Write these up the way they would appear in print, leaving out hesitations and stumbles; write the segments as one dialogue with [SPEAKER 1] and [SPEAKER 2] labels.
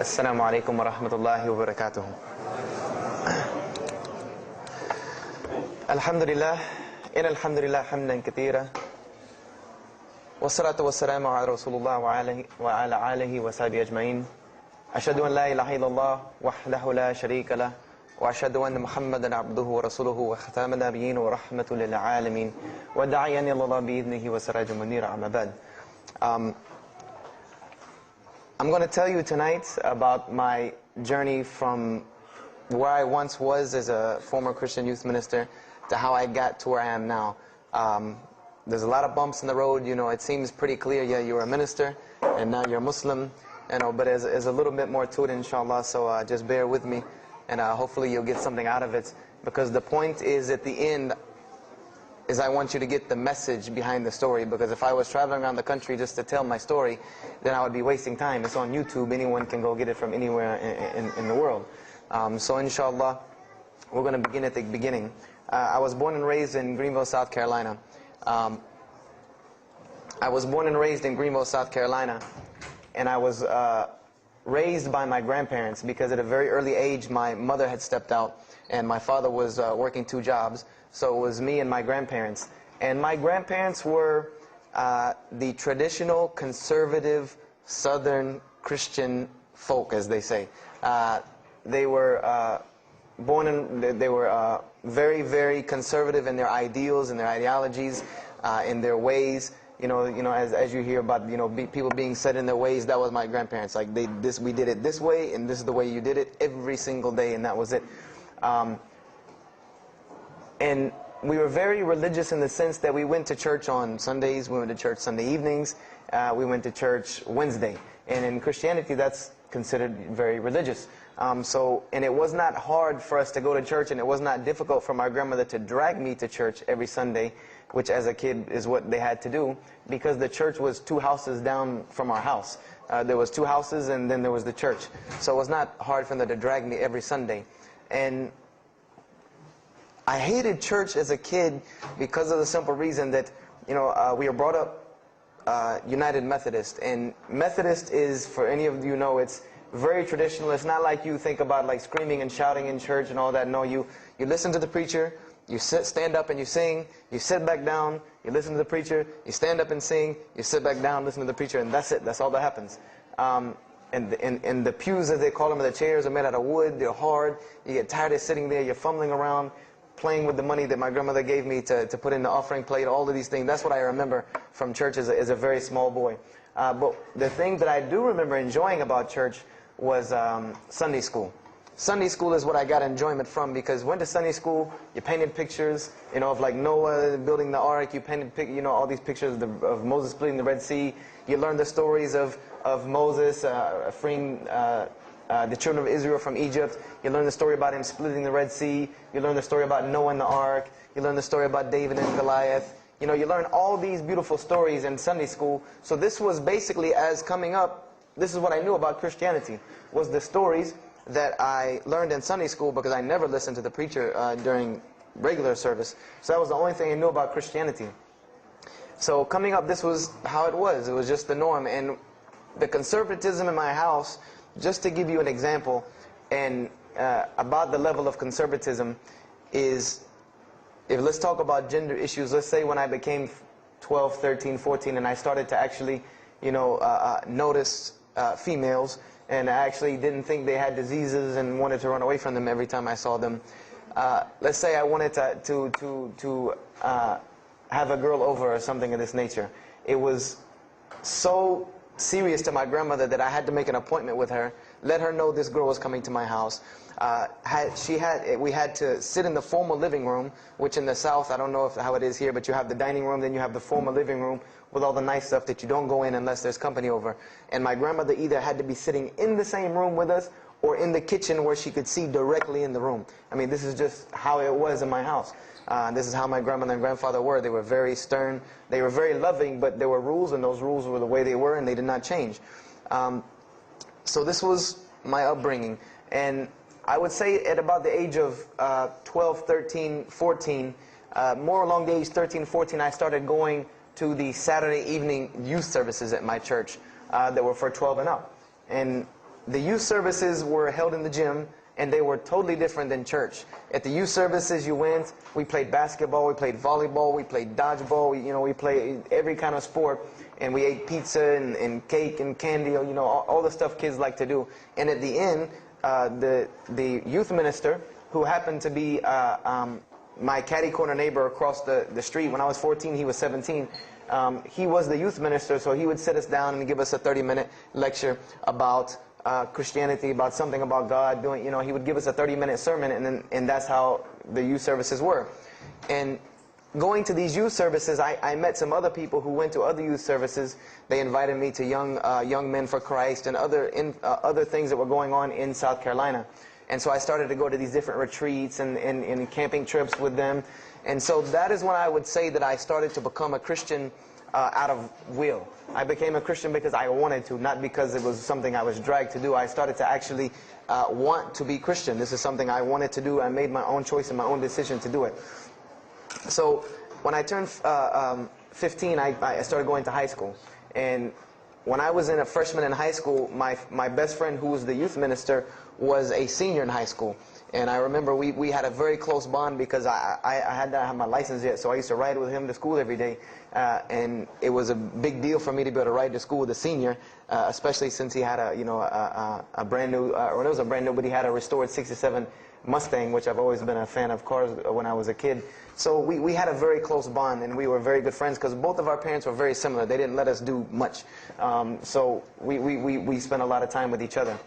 [SPEAKER 1] السلام عليكم ورحمة الله وبركاته. الحمد لله إن الحمد لله حمدا كثيرا والصلاة والسلام على رسول الله وعلى آله وصحبه أجمعين. أشهد أن لا إله إلا الله وحده لا شريك له وأشهد أن محمدا عبده ورسوله وختام النبيين ورحمة للعالمين وداعيا إلى الله بإذنه وسراجا منيرا. أما بعد. I'm going to tell you tonight about my journey from where I once was as a former Christian youth minister to how I got to where I am now. There's a lot of bumps in the road. You know, it seems pretty clear. Yeah, you're a minister and now you're a Muslim. You know, but there's a little bit more to it, inshallah. So just bear with me, and hopefully you'll get something out of it. Because the point is, at the end, is I want you to get the message behind the story. Because if I was traveling around the country just to tell my story, then I would be wasting time. It's on YouTube. Anyone can go get it from anywhere in the world. So inshallah, we're going to begin at the beginning. I was born and raised in Greenville, South Carolina. I was born and raised in Greenville, South Carolina. And I was raised by my grandparents because at a very early age, my mother had stepped out and my father was working 2 jobs. So it was me and my grandparents. And my grandparents were the traditional, conservative, Southern Christian folk, as they say. They were born in, they were very, very conservative in their ideals and their ideologies, in their ways. You know, as you hear about, people being set in their ways, that was my grandparents. Like we did it this way, and this is the way you did it every single day, and that was it. And we were very religious in the sense that we went to church on Sundays, we went to church Sunday evenings, we went to church Wednesday. And in Christianity, that's considered very religious. And it was not hard for us to go to church, and it was not difficult for my grandmother to drag me to church every Sunday, which as a kid is what they had to do, because the church was 2 houses down from our house. There was 2 houses, and then there was the church. So it was not hard for them to drag me every Sunday. And I hated church as a kid because of the simple reason that, we were brought up United Methodist. And Methodist is, for any of you know, it's very traditional. It's not like you think about like screaming and shouting in church and all that. No, you listen to the preacher, you stand up and you sing, you sit back down, you listen to the preacher, you stand up and sing, you sit back down, listen to the preacher, and that's it. That's all that happens. And the pews, as they call them, the chairs are made out of wood, they're hard, you get tired of sitting there, you're fumbling around, playing with the money that my grandmother gave me to put in the offering plate, all of these things. That's what I remember from church as a very small boy. But the thing that I do remember enjoying about church was Sunday school. Sunday school is what I got enjoyment from, because went to Sunday school, you painted pictures, of like Noah building the ark, you painted, all these pictures of Moses splitting the Red Sea. You learned the stories of Moses freeing the children of Israel from Egypt. You learn the story about him splitting the Red Sea. You learn the story about Noah and the ark. You learn the story about David and Goliath. You learn all these beautiful stories in Sunday school. So this was basically, as coming up, this is what I knew about Christianity, was the stories that I learned in Sunday school, because I never listened to the preacher during regular service. So that was the only thing I knew about Christianity. So coming up, this was how it was. It was just the norm. And the conservatism in my house, just to give you an example, and about the level of conservatism is, let's talk about gender issues. Let's say when I became 12, 13, 14, and I started to actually, notice females, and I actually didn't think they had diseases and wanted to run away from them every time I saw them. Let's say I wanted to have a girl over or something of this nature. It was so serious to my grandmother that I had to make an appointment with her, let her know this girl was coming to my house. We had to sit in the formal living room, which in the South, I don't know how it is here, but you have the dining room, then you have the formal living room with all the nice stuff that you don't go in unless there's company over. And my grandmother either had to be sitting in the same room with us or in the kitchen where she could see directly in the room. I mean, this is just how it was in my house. This is how my grandmother and grandfather were. They were very stern. They were very loving, but there were rules, and those rules were the way they were, and they did not change. So this was my upbringing. And I would say at about the age of 12, 13, 14, more along the age 13, 14, I started going to the Saturday evening youth services at my church that were for 12 and up. And the youth services were held in the gym, and they were totally different than church. At the youth services you went, we played basketball, we played volleyball, we played dodgeball, we played every kind of sport, and we ate pizza and cake and candy, all the stuff kids like to do. And at the end, the youth minister, who happened to be my catty corner neighbor across the street. When I was 14, he was 17. He was the youth minister, so he would sit us down and give us a 30-minute lecture about Christianity, about something about God. He would give us a 30-minute sermon, and that's how the youth services were. And going to these youth services, I met some other people who went to other youth services. They invited me to Young Men for Christ and other things that were going on in South Carolina. And so I started to go to these different retreats and camping trips with them. And so that is when I would say that I started to become a Christian out of will. I became a Christian because I wanted to, not because it was something I was dragged to do. I started to actually want to be Christian. This is something I wanted to do. I made my own choice and my own decision to do it. So when I turned 15, I started going to high school. And when I was a freshman in high school, my best friend, who was the youth minister, was a senior in high school. And I remember we had a very close bond because I had not had my license yet, so I used to ride with him to school every day. And it was a big deal for me to be able to ride to school with a senior, especially since he had a brand new, or it was a brand new, but he had a restored '67 Mustang, which I've always been a fan of cars when I was a kid. So we had a very close bond, and we were very good friends because both of our parents were very similar. They didn't let us do much. So we spent a lot of time with each other.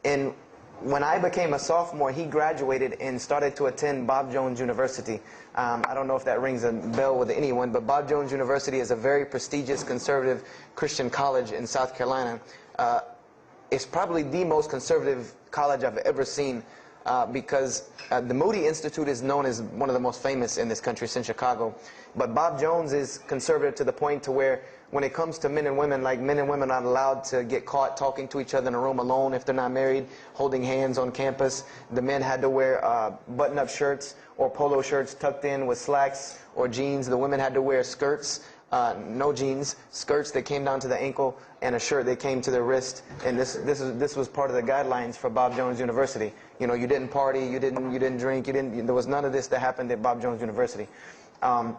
[SPEAKER 1] And when I became a sophomore, he graduated and started to attend Bob Jones University. I don't know if that rings a bell with anyone, but Bob Jones University is a very prestigious conservative Christian college in South Carolina. It's probably the most conservative college I've ever seen because the Moody Institute is known as one of the most famous in this country, it's in Chicago. But Bob Jones is conservative to the point to where when it comes to men and women, like men and women are not allowed to get caught talking to each other in a room alone if they're not married, holding hands on campus. The men had to wear button-up shirts or polo shirts tucked in with slacks or jeans. The women had to wear skirts, no jeans, skirts that came down to the ankle, and a shirt that came to the wrist. And this was part of the guidelines for Bob Jones University. You didn't party, you didn't drink, there was none of this that happened at Bob Jones University. And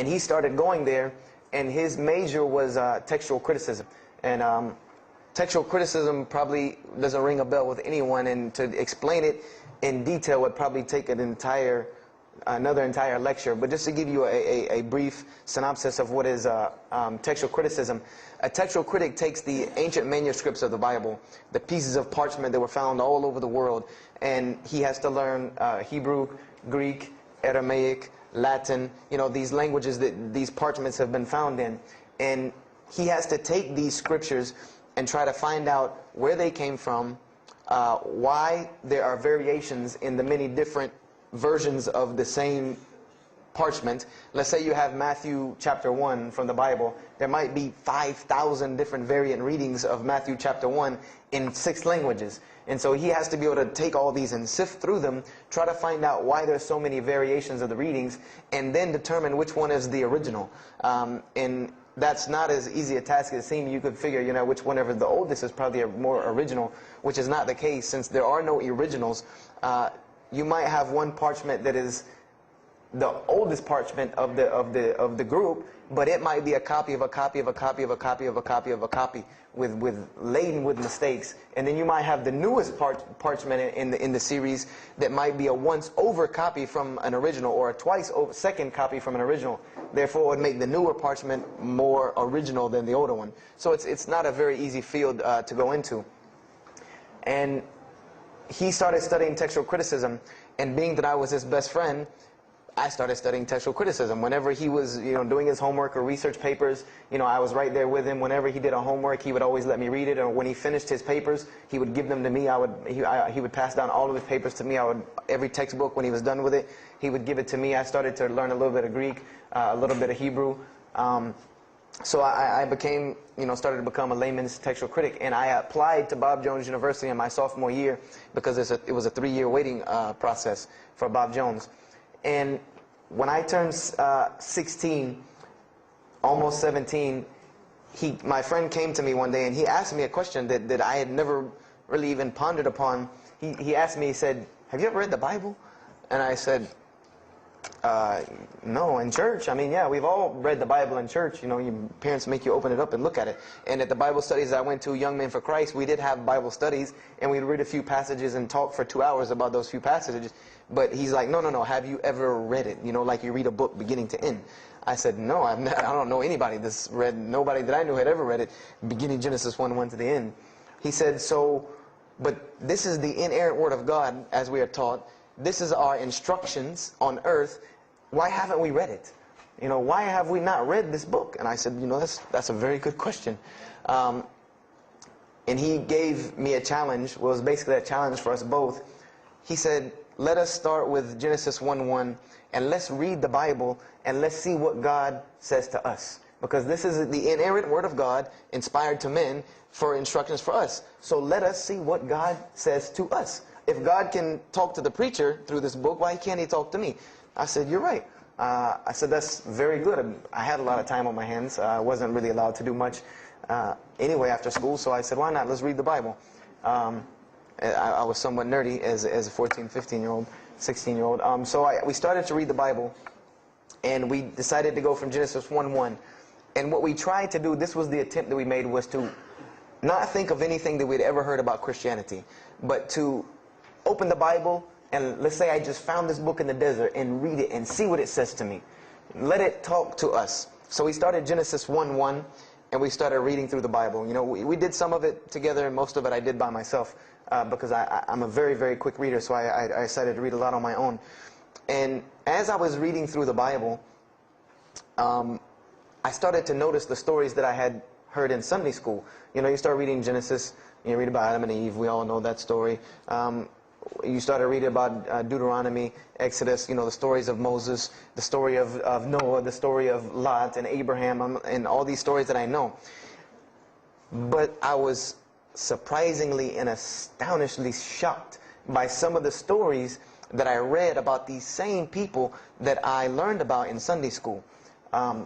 [SPEAKER 1] he started going there, and his major was textual criticism. And textual criticism probably doesn't ring a bell with anyone, and to explain it in detail would probably take another entire lecture. But just to give you a brief synopsis of what is textual criticism. A textual critic takes the ancient manuscripts of the Bible, the pieces of parchment that were found all over the world, and he has to learn Hebrew, Greek, Aramaic, Latin, these languages that these parchments have been found in. And he has to take these scriptures and try to find out where they came from, why there are variations in the many different versions of the same parchment. Let's say you have Matthew chapter 1 from the Bible. There might be 5,000 different variant readings of Matthew chapter 1 in 6 languages. And so he has to be able to take all these and sift through them, try to find out why there's so many variations of the readings, and then determine which one is the original. And that's not as easy a task as it seems. You could figure, which one ever the oldest is probably a more original, which is not the case. Since there are no originals, you might have one parchment that is the oldest parchment of the group, but it might be a copy of a copy of a copy of a copy of a copy of a copy laden with mistakes. And then you might have the newest parchment in the series that might be a once over copy from an original, or a twice over second copy from an original. Therefore, it would make the newer parchment more original than the older one. So it's not a very easy field to go into. And he started studying textual criticism, and being that I was his best friend, I started studying textual criticism. Whenever he was, doing his homework or research papers, I was right there with him. Whenever he did a homework, he would always let me read it. Or when he finished his papers, he would give them to me. He would pass down all of his papers to me. Every textbook, when he was done with it, he would give it to me. I started to learn a little bit of Greek, a little bit of Hebrew. So I became, started to become a layman's textual critic, and I applied to Bob Jones University in my sophomore year because it was a 3-year waiting process for Bob Jones. And when I turned 16, almost 17, my friend came to me one day and he asked me a question that I had never really even pondered upon, he asked me, he said, have you ever read the Bible? And I said, no, in church. I mean, yeah, we've all read the Bible in church. You know, your parents make you open it up and look at it. And at the Bible studies I went to, Young Men for Christ, we did have Bible studies, and we'd read a few passages and talk for 2 hours about those few passages. But he's like, no, have you ever read it? You know, like you read a book beginning to end. I said, no, I don't know anybody that's read, nobody that I knew had ever read it, beginning Genesis 1 to the end. He said, but this is the inerrant Word of God, as we are taught. This is our instructions on earth. Why haven't we read it? You know, why have we not read this book? And I said, you know, that's a very good question. And he gave me a challenge. Well, it was basically a challenge for us both. He said, let us start with Genesis 1:1, and let's read the Bible, and let's see what God says to us. Because this is the inerrant Word of God, inspired to men, for instructions for us. So let us see what God says to us. If God can talk to the preacher through this book, why can't he talk to me? I said, you're right. I said, that's very good. I had a lot of time on my hands. I wasn't really allowed to do much anyway after school, so I said, why not? Let's read the Bible. I was somewhat nerdy as a 14, 15-year-old, 16-year-old. So we started to read the Bible, and we decided to go from Genesis 1:1. And what we tried to do, this was the attempt that we made, was to not think of anything that we'd ever heard about Christianity, but to open the Bible, and let's say I just found this book in the desert, and read it and see what it says to me. Let it talk to us. So we started Genesis 1:1, and we started reading through the Bible. You know, we did some of it together, and most of it I did by myself, because I'm a very, very quick reader, so I decided to read a lot on my own. And as I was reading through the Bible, I started to notice the stories that I had heard in Sunday school. You know, you start reading Genesis, you read about Adam and Eve, we all know that story. You started reading about Deuteronomy, Exodus, you know, the stories of Moses, the story of Noah, the story of Lot and Abraham, and all these stories that I know. But I was surprisingly and astonishingly shocked by some of the stories that I read about these same people that I learned about in Sunday school.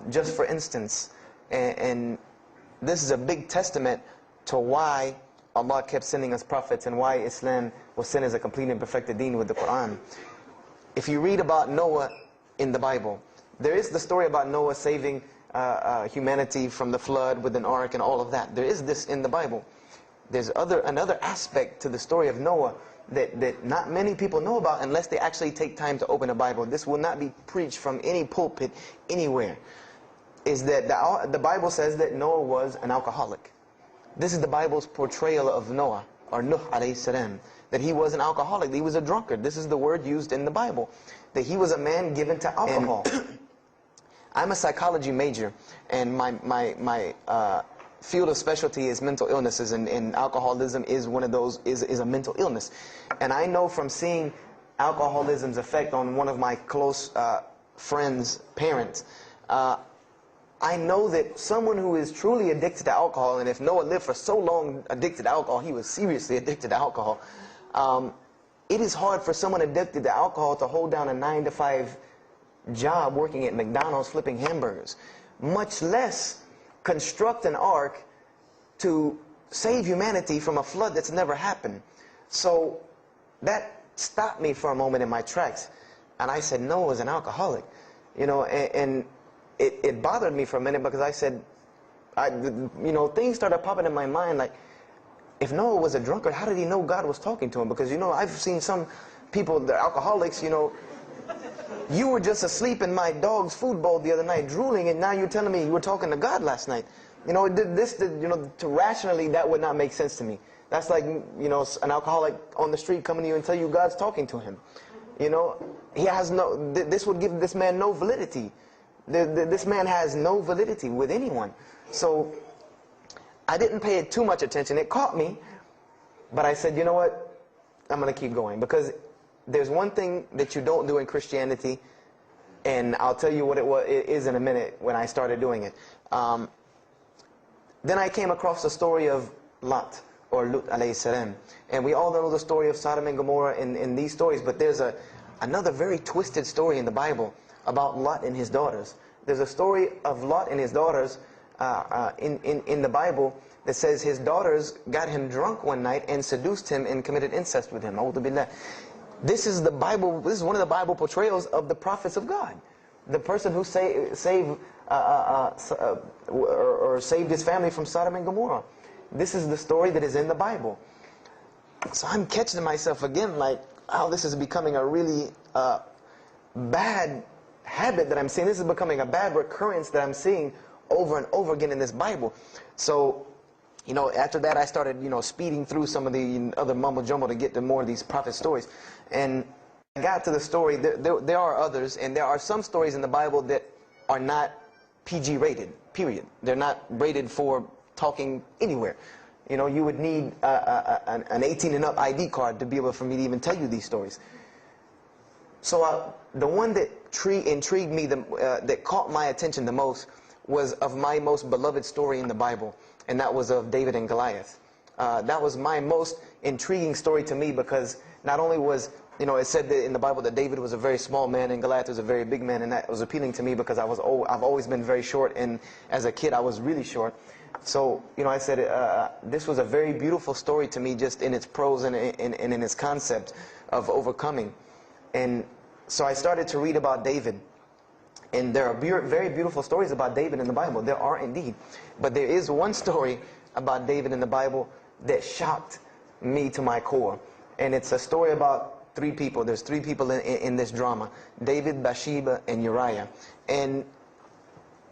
[SPEAKER 1] Just for instance, and this is a big testament to why Allah kept sending us prophets and why Islam was sent as a complete and perfected deen with the Quran. If you read about Noah in the Bible, there is the story about Noah saving humanity from the flood with an ark and all of that. There is this in the Bible. There's another aspect to the story of Noah that not many people know about unless they actually take time to open a Bible. This will not be preached from any pulpit anywhere. Is that the Bible says that Noah was an alcoholic. This is the Bible's portrayal of Noah, or Nuh alayhi salam, that he was an alcoholic, that he was a drunkard. This is the word used in the Bible, that he was a man given to alcohol. I'm a psychology major, and my field of specialty is mental illnesses, and alcoholism is one of those, is a mental illness. And I know from seeing alcoholism's effect on one of my close friends' parents, I know that someone who is truly addicted to alcohol, and if Noah lived for so long addicted to alcohol, he was seriously addicted to alcohol. It is hard for someone addicted to alcohol to hold down a 9-to-5 job working at McDonald's flipping hamburgers, much less construct an ark to save humanity from a flood that's never happened. So that stopped me for a moment in my tracks, and I said, Noah was an alcoholic, you know, and it bothered me for a minute, because I said, you know, things started popping in my mind, like, if Noah was a drunkard, how did he know God was talking to him? Because, you know, I've seen some people, they're alcoholics, you know, you were just asleep in my dog's food bowl the other night, drooling, and now you're telling me you were talking to God last night. You know, you know, to rationally, that would not make sense to me. That's like, you know, an alcoholic on the street coming to you and tell you God's talking to him. You know, he has no, this would give this man no validity. This man has no validity with anyone. So I didn't pay it too much attention. It caught me, but I said, you know what, I'm going to keep going, because there's one thing that you don't do in Christianity, and I'll tell you what it is in a minute when I started doing it. Then I came across the story of Lot, or Lut alayhi salam. And we all know the story of Sodom and Gomorrah in these stories, but there's another very twisted story in the Bible about Lot and his daughters. There's a story of Lot and his daughters in the Bible that says his daughters got him drunk one night and seduced him and committed incest with him. A'udhu billah. This is the Bible. This is one of the Bible portrayals of the prophets of God. The person who saved his family from Sodom and Gomorrah. This is the story that is in the Bible. So I'm catching myself again like, oh, this is becoming a really bad habit that I'm seeing. This is becoming a bad recurrence that I'm seeing over and over again in this Bible. So, you know, after that I started, you know, speeding through some of the other mumbo jumbo to get to more of these prophet stories. And I got to the story, there are others, and there are some stories in the Bible that are not PG rated, period. They're not rated for talking anywhere. You know, you would need an 18 and up ID card to be able for me to even tell you these stories. So the one that intrigued me, that caught my attention the most, was of my most beloved story in the Bible, and that was of David and Goliath. That was my most intriguing story to me, because not only was, you know, it said that in the Bible that David was a very small man and Goliath was a very big man, and that was appealing to me because I've always been very short, and as a kid I was really short. So, you know, I said this was a very beautiful story to me, just in its prose and in its concept of overcoming. And so I started to read about David. And there are very beautiful stories about David in the Bible. There are indeed. But there is one story about David in the Bible that shocked me to my core. And it's a story about three people. There's three people in this drama: David, Bathsheba, and Uriah. And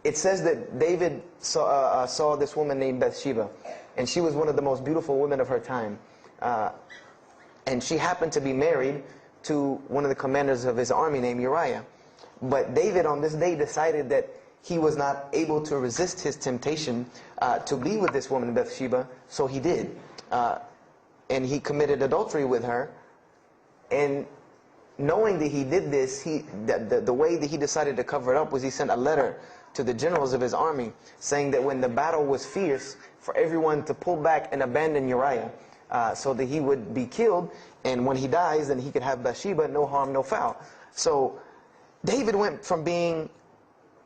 [SPEAKER 1] it says that David saw this woman named Bathsheba. And she was one of the most beautiful women of her time. And she happened to be married to one of the commanders of his army named Uriah. But David on this day decided that he was not able to resist his temptation to be with this woman Bathsheba, so he did. And he committed adultery with her. And knowing that he did this, the way that he decided to cover it up was he sent a letter to the generals of his army saying that when the battle was fierce, for everyone to pull back and abandon Uriah so that he would be killed, and when he dies then he could have Bathsheba, no harm, no foul. So David went from being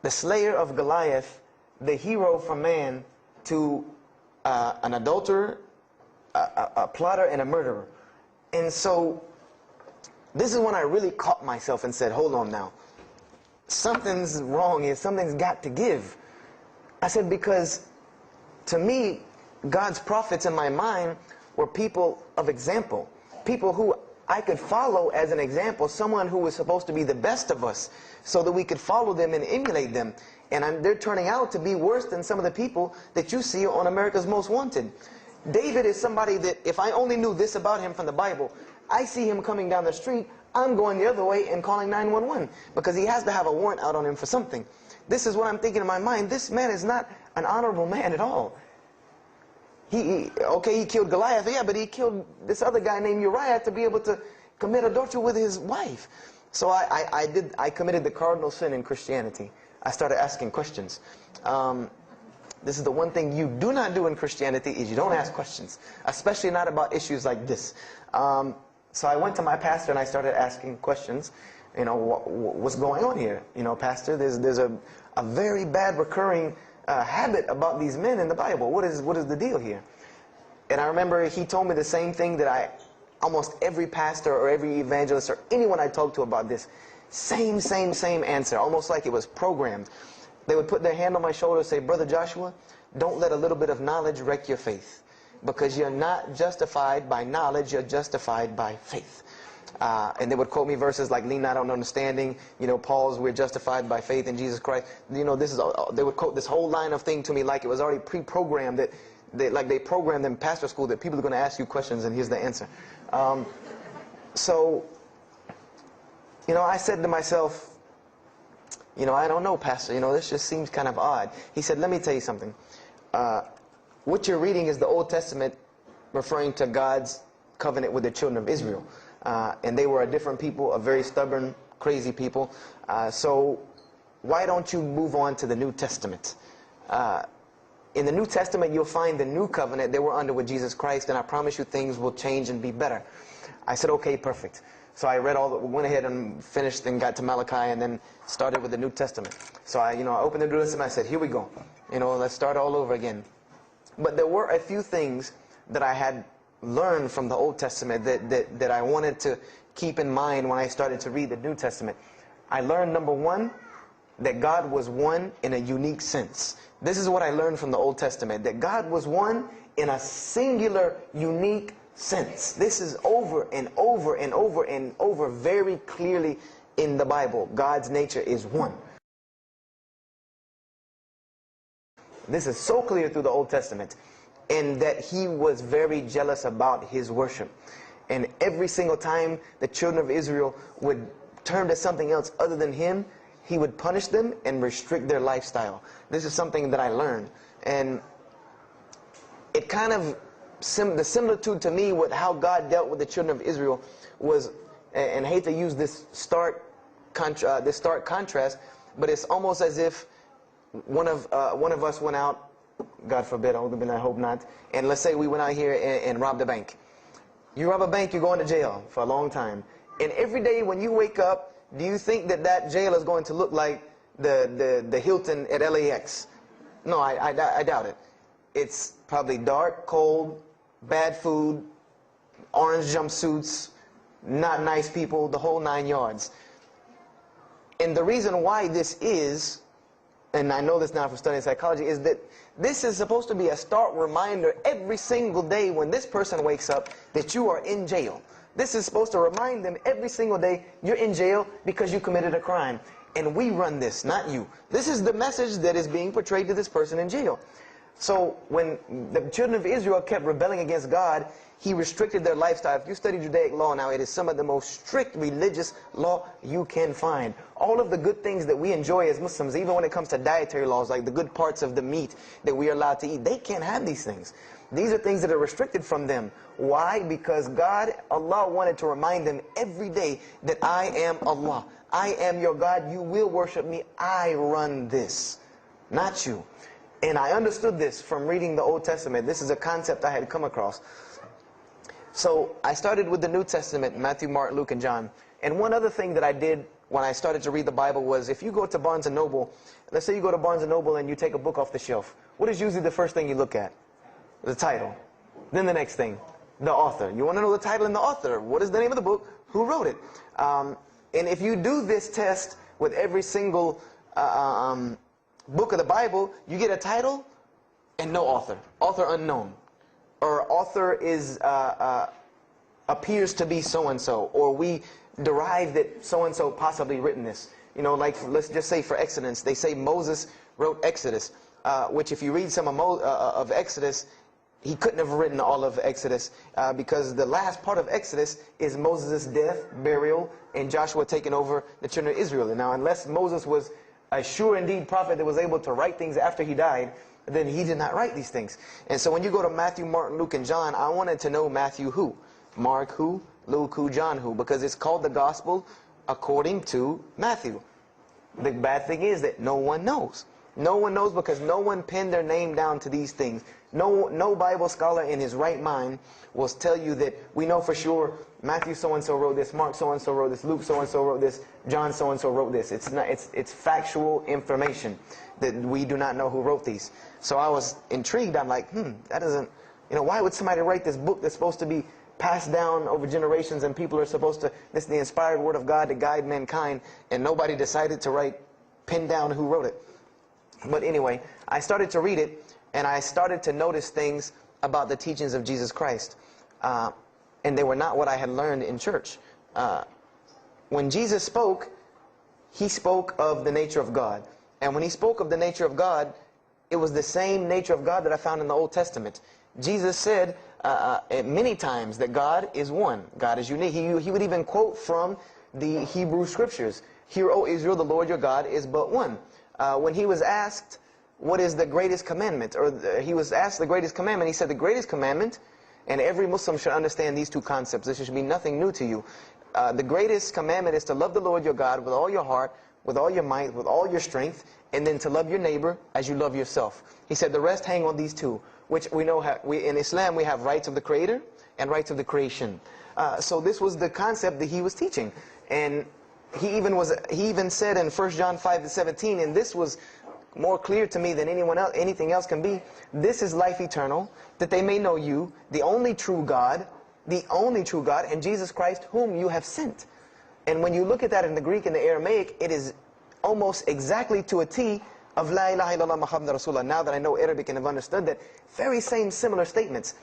[SPEAKER 1] the slayer of Goliath, the hero from man, to an adulterer, a plotter, and a murderer. And so this is when I really caught myself and said, hold on now. Something's wrong here. Something's got to give. I said, because to me, God's prophets in my mind were people of example. People who I could follow as an example. Someone who was supposed to be the best of us, so that we could follow them and emulate them. And they're turning out to be worse than some of the people that you see on America's Most Wanted. David is somebody that, if I only knew this about him from the Bible, I see him coming down the street, I'm going the other way and calling 911, because he has to have a warrant out on him for something. This is what I'm thinking in my mind. This man is not an honorable man at all. He killed Goliath, yeah, but he killed this other guy named Uriah to be able to commit adultery with his wife. So I committed the cardinal sin in Christianity. I started asking questions. This is the one thing you do not do in Christianity, is you don't ask questions, especially not about issues like this. So I went to my pastor and I started asking questions. You know, what's going on here? You know, pastor, there's a very bad recurring habit about these men in the Bible. What is the deal here? And I remember he told me the same thing that almost every pastor or every evangelist or anyone I talked to about this, same answer, almost like it was programmed. They would put their hand on my shoulder and say, Brother Joshua, don't let a little bit of knowledge wreck your faith. Because you're not justified by knowledge, you're justified by faith. And they would quote me verses like, lean not on understanding, you know, Paul's, we're justified by faith in Jesus Christ. You know, they would quote this whole line of thing to me like it was already pre-programmed, that they programmed in pastor school that people are going to ask you questions and here's the answer. So, you know, I said to myself, you know, I don't know, pastor, you know, this just seems kind of odd. He said, let me tell you something. What you're reading is the Old Testament referring to God's covenant with the children of Israel. And they were a different people, a very stubborn, crazy people. So why don't you move on to the New Testament? In the New Testament, you'll find the new covenant they were under with Jesus Christ, and I promise you things will change and be better. I said, okay, perfect. So I went ahead and finished and got to Malachi and then started with the New Testament. So I opened the New Testament and I said, here we go. You know, let's start all over again. But there were a few things that I had learned from the Old Testament that I wanted to keep in mind when I started to read the New Testament. I learned, number one, that God was one in a unique sense. This is what I learned from the Old Testament, that God was one in a singular, unique sense. This is over and over and over and over very clearly in the Bible. God's nature is one. This is so clear through the Old Testament. And that he was very jealous about his worship. And every single time the children of Israel would turn to something else other than him, he would punish them and restrict their lifestyle. This is something that I learned. And it kind of, the similitude to me with how God dealt with the children of Israel was, and I hate to use this stark contrast, but it's almost as if one of us went out, God forbid, I hope not, and let's say we went out here and robbed a bank. You rob a bank, you're going to jail for a long time. And every day when you wake up, do you think that that jail is going to look like the Hilton at LAX? No, I doubt it. It's probably dark, cold, bad food, orange jumpsuits, not nice people, the whole 9 yards. And the reason why this is, and I know this now from studying psychology, is that this is supposed to be a stark reminder every single day when this person wakes up that you are in jail. This is supposed to remind them every single day you're in jail because you committed a crime. And we run this, not you. This is the message that is being portrayed to this person in jail. So when the children of Israel kept rebelling against God, he restricted their lifestyle. If you study Judaic law now, it is some of the most strict religious law you can find. All of the good things that we enjoy as Muslims, even when it comes to dietary laws, like the good parts of the meat that we are allowed to eat, they can't have these things. These are things that are restricted from them. Why? Because God, Allah, wanted to remind them every day that I am Allah. I am your God. You will worship me. I run this, not you. And I understood this from reading the Old Testament. This is a concept I had come across. So I started with the New Testament, Matthew, Mark, Luke, and John. And one other thing that I did when I started to read the Bible was, if you go to Barnes & Noble, let's say you go to Barnes & Noble and you take a book off the shelf, what is usually the first thing you look at? The title. Then the next thing, the author. You want to know the title and the author. What is the name of the book? Who wrote it? And if you do this test with every single book of the Bible, you get a title and no author. Author unknown. Or author is appears to be so-and-so. Or we derive that so-and-so possibly written this. You know, like let's just say for Exodus, they say Moses wrote Exodus. Which if you read some of Exodus, he couldn't have written all of Exodus because the last part of Exodus is Moses' death, burial, and Joshua taking over the children of Israel. And now, unless Moses was a sure indeed prophet that was able to write things after he died, then he did not write these things. And so when you go to Matthew, Mark, Luke, and John, I wanted to know Matthew who, Mark who, Luke who, John who, because it's called the Gospel according to Matthew. The bad thing is that no one knows. No one knows because no one pinned their name down to these things. No Bible scholar in his right mind will tell you that we know for sure Matthew so-and-so wrote this, Mark so-and-so wrote this, Luke so-and-so wrote this, John so-and-so wrote this. It's factual information that we do not know who wrote these. So I was intrigued. I'm like, that doesn't, why would somebody write this book that's supposed to be passed down over generations and people are supposed to, this is the inspired word of God to guide mankind, and nobody decided to pin down who wrote it. But anyway, I started to read it, and I started to notice things about the teachings of Jesus Christ. And they were not what I had learned in church. When Jesus spoke, he spoke of the nature of God. And when he spoke of the nature of God, it was the same nature of God that I found in the Old Testament. Jesus said many times that God is one. God is unique. He would even quote from the Hebrew Scriptures. Hear, O Israel, the Lord your God is but one. When he was asked, what is the greatest commandment? Or he was asked the greatest commandment. He said the greatest commandment, and every Muslim should understand these two concepts. This should be nothing new to you. The greatest commandment is to love the Lord your God with all your heart, with all your might, with all your strength, and then to love your neighbor as you love yourself. He said the rest hang on these two, which we know in Islam we have rights of the Creator and rights of the creation. So this was the concept that he was teaching. And he even said in 1 John 5:17, and this was more clear to me than anything else can be. This is life eternal, that they may know you, the only true God, and Jesus Christ, whom you have sent. And when you look at that in the Greek and the Aramaic, it is almost exactly to a T of La ilaha illallah Muhammad Rasulullah. Now that I know Arabic and have understood that, very same similar statements.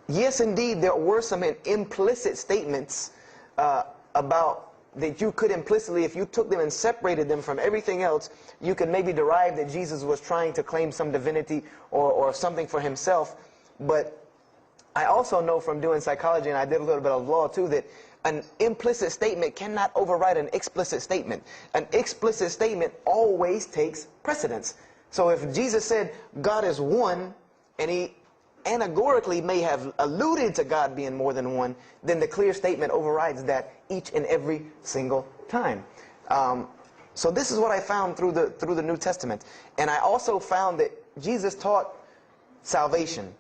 [SPEAKER 1] Yes, indeed, there were some implicit statements about that you could implicitly, if you took them and separated them from everything else, you could maybe derive that Jesus was trying to claim some divinity or something for himself. But I also know from doing psychology, and I did a little bit of law too, that an implicit statement cannot override an explicit statement. An explicit statement always takes precedence. So if Jesus said God is one, and he anagorically may have alluded to God being more than one, then the clear statement overrides that each and every single time. So this is what I found through the New Testament. And I also found that Jesus taught salvation.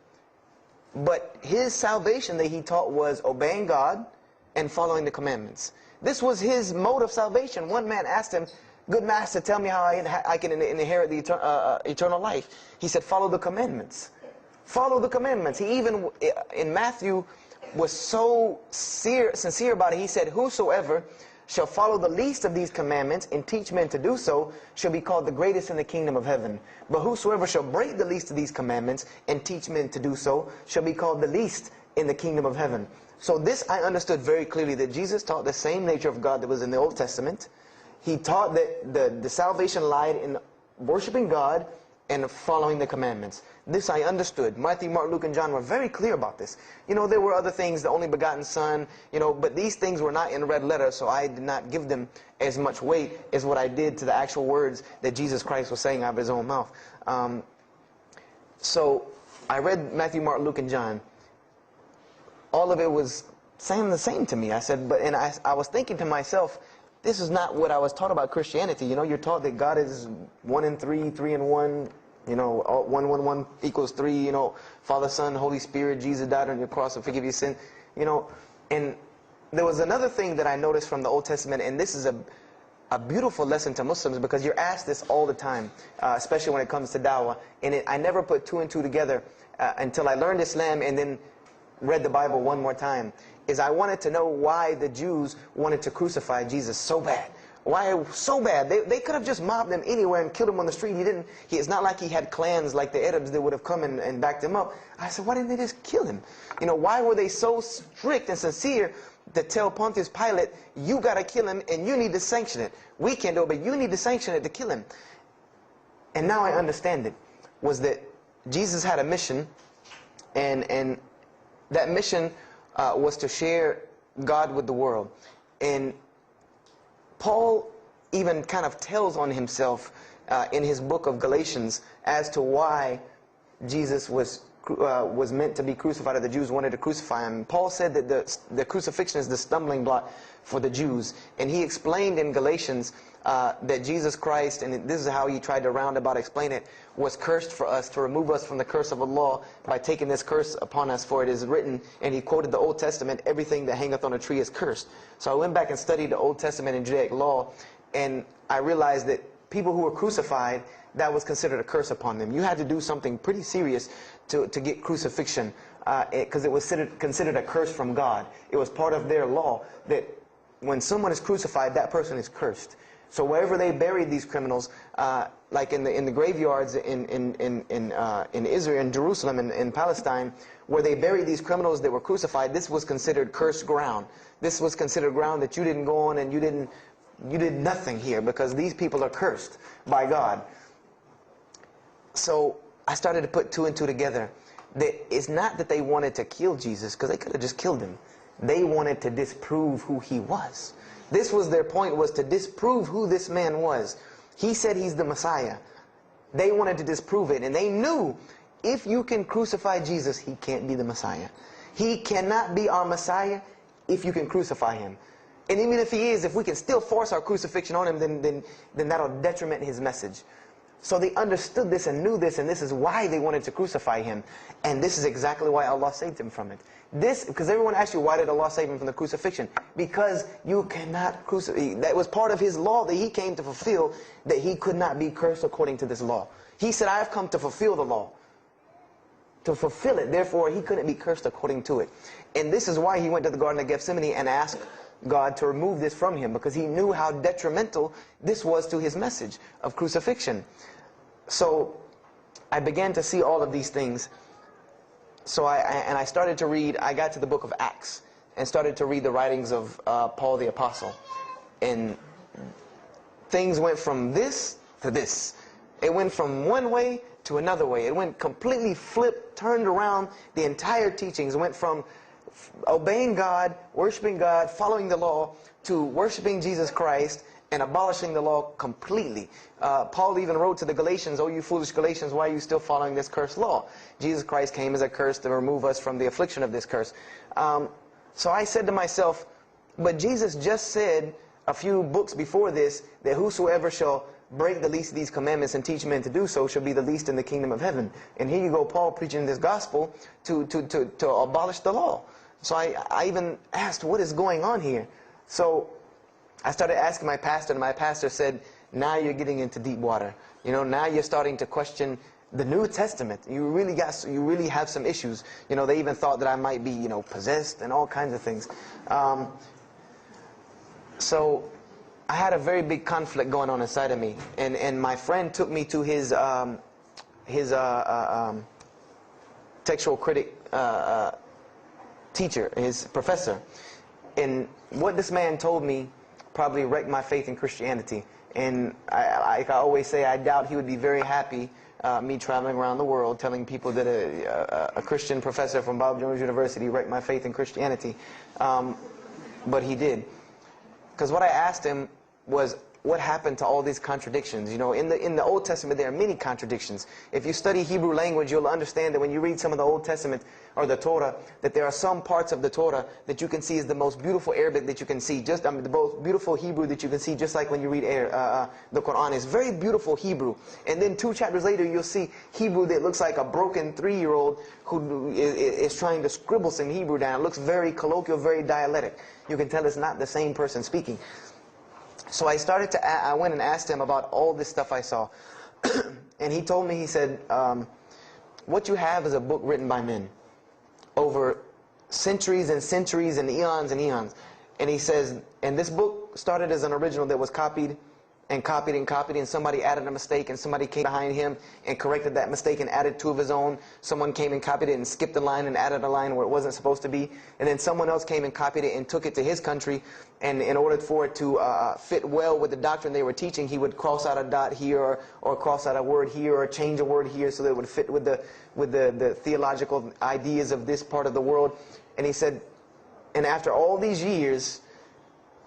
[SPEAKER 1] But his salvation that he taught was obeying God and following the commandments. This was his mode of salvation. One man asked him, "Good master, tell me how I can inherit the eternal life." He said, "Follow the commandments." Follow the commandments. He even, in Matthew, was so sincere about it. He said, "Whosoever shall follow the least of these commandments and teach men to do so shall be called the greatest in the kingdom of heaven. But whosoever shall break the least of these commandments and teach men to do so shall be called the least in the kingdom of heaven." So this I understood very clearly, that Jesus taught the same nature of God that was in the Old Testament. He taught that the salvation lied in worshiping God and following the commandments. This I understood. Matthew, Mark, Luke, and John were very clear about this. You know, there were other things, the only begotten Son, you know, but these things were not in red letter, so I did not give them as much weight as what I did to the actual words that Jesus Christ was saying out of his own mouth. So I read Matthew, Mark, Luke, and John. All of it was saying the same to me. I said, and I was thinking to myself, this is not what I was taught about Christianity. You know, you're taught that God is 1 in 3, 3 in 1. You know, 1, 1, 1 equals 3. You know, Father, Son, Holy Spirit. Jesus died on your cross to forgive your sin. You know, and there was another thing that I noticed from the Old Testament, and this is a beautiful lesson to Muslims, because you're asked this all the time, especially when it comes to dawah. And I never put 2 and 2 together until I learned Islam and then read the Bible one more time. Is I wanted to know why the Jews wanted to crucify Jesus so bad. Why so bad? They could have just mobbed him anywhere and killed him on the street. It's not like he had clans like the Arabs that would have come and backed him up. I said, why didn't they just kill him? You know, why were they so strict and sincere to tell Pontius Pilate, you got to kill him and you need to sanction it? We can't do it, but you need to sanction it to kill him. And now I understand it, was that Jesus had a mission, and that mission was to share God with the world. And Paul even kind of tells on himself in his book of Galatians as to why Jesus was meant to be crucified, or the Jews wanted to crucify him. Paul said that the crucifixion is the stumbling block for the Jews. And he explained in Galatians that Jesus Christ, and this is how he tried to roundabout explain it, was cursed for us, to remove us from the curse of Allah by taking this curse upon us. For it is written, and he quoted the Old Testament, everything that hangeth on a tree is cursed. So I went back and studied the Old Testament and Judaic law, and I realized that people who were crucified, that was considered a curse upon them. You had to do something pretty serious to get crucifixion, because it was considered a curse from God. It was part of their law that when someone is crucified, that person is cursed. So wherever they buried these criminals, like in the graveyards in Israel, in Jerusalem, in Palestine, where they buried these criminals that were crucified, this was considered cursed ground. This was considered ground that you didn't go on, and you did nothing here, because these people are cursed by God. So I started to put 2 and 2 together. That it's not that they wanted to kill Jesus, because they could have just killed him. They wanted to disprove who he was. This was their point, was to disprove who this man was. He said he's the Messiah. They wanted to disprove it, and they knew if you can crucify Jesus, he can't be the Messiah. He cannot be our Messiah if you can crucify him. And even if he is, if we can still force our crucifixion on him, then that'll detriment his message. So they understood this and knew this, and this is why they wanted to crucify him. And this is exactly why Allah saved him from it. Because everyone asks you, why did Allah save him from the crucifixion? Because you cannot crucify. That was part of his law that he came to fulfill, that he could not be cursed according to this law. He said, I have come to fulfill the law. To fulfill it. Therefore, he couldn't be cursed according to it. And this is why he went to the Garden of Gethsemane and asked God to remove this from him, because he knew how detrimental this was to his message of crucifixion. So I began to see all of these things. So I started to read. I got to the book of Acts and started to read the writings of Paul the Apostle. And things went from this to this. It went from one way to another way. It went completely flipped, turned around. The entire teachings went from obeying God, worshiping God, following the law, to worshiping Jesus Christ and abolishing the law completely. Paul even wrote to the Galatians, "Oh, you foolish Galatians, why are you still following this cursed law?" Jesus Christ came as a curse to remove us from the affliction of this curse. So I said to myself, but Jesus just said a few books before this that whosoever shall break the least of these commandments and teach men to do so shall be the least in the kingdom of heaven. And here you go, Paul preaching this gospel to abolish the law. So I even asked, what is going on here? So I started asking my pastor, and my pastor said, now you're getting into deep water. You know, now you're starting to question the New Testament. You really have some issues. You know, they even thought that I might be, you know, possessed and all kinds of things. So I had a very big conflict going on inside of me, and my friend took me to his textual critic teacher, his professor. And what this man told me probably wrecked my faith in Christianity. And I always say, I doubt he would be very happy me traveling around the world telling people that a Christian professor from Bob Jones University wrecked my faith in Christianity. But he did. Because what I asked him was, what happened to all these contradictions? You know, in the Old Testament there are many contradictions. If you study Hebrew language, you'll understand that when you read some of the Old Testament or the Torah, that there are some parts of the Torah that you can see is the most beautiful Arabic that you can see, the most beautiful Hebrew that you can see, just like when you read the Quran. It's very beautiful Hebrew. And then 2 chapters later, you'll see Hebrew that looks like a broken 3-year-old who is trying to scribble some Hebrew down. It looks very colloquial, very dialectic. You can tell it's not the same person speaking. So I went and asked him about all this stuff I saw. And he told me, he said, what you have is a book written by men over centuries and centuries and eons and eons. And he says, and this book started as an original that was copied and copied and copied, and somebody added a mistake, and somebody came behind him and corrected that mistake and added 2 of his own. Someone came and copied it and skipped a line and added a line where it wasn't supposed to be. And then someone else came and copied it and took it to his country, and in order for it to fit well with the doctrine they were teaching, he would cross out a dot here or cross out a word here or change a word here so that it would fit with the theological ideas of this part of the world. And he said, and after all these years,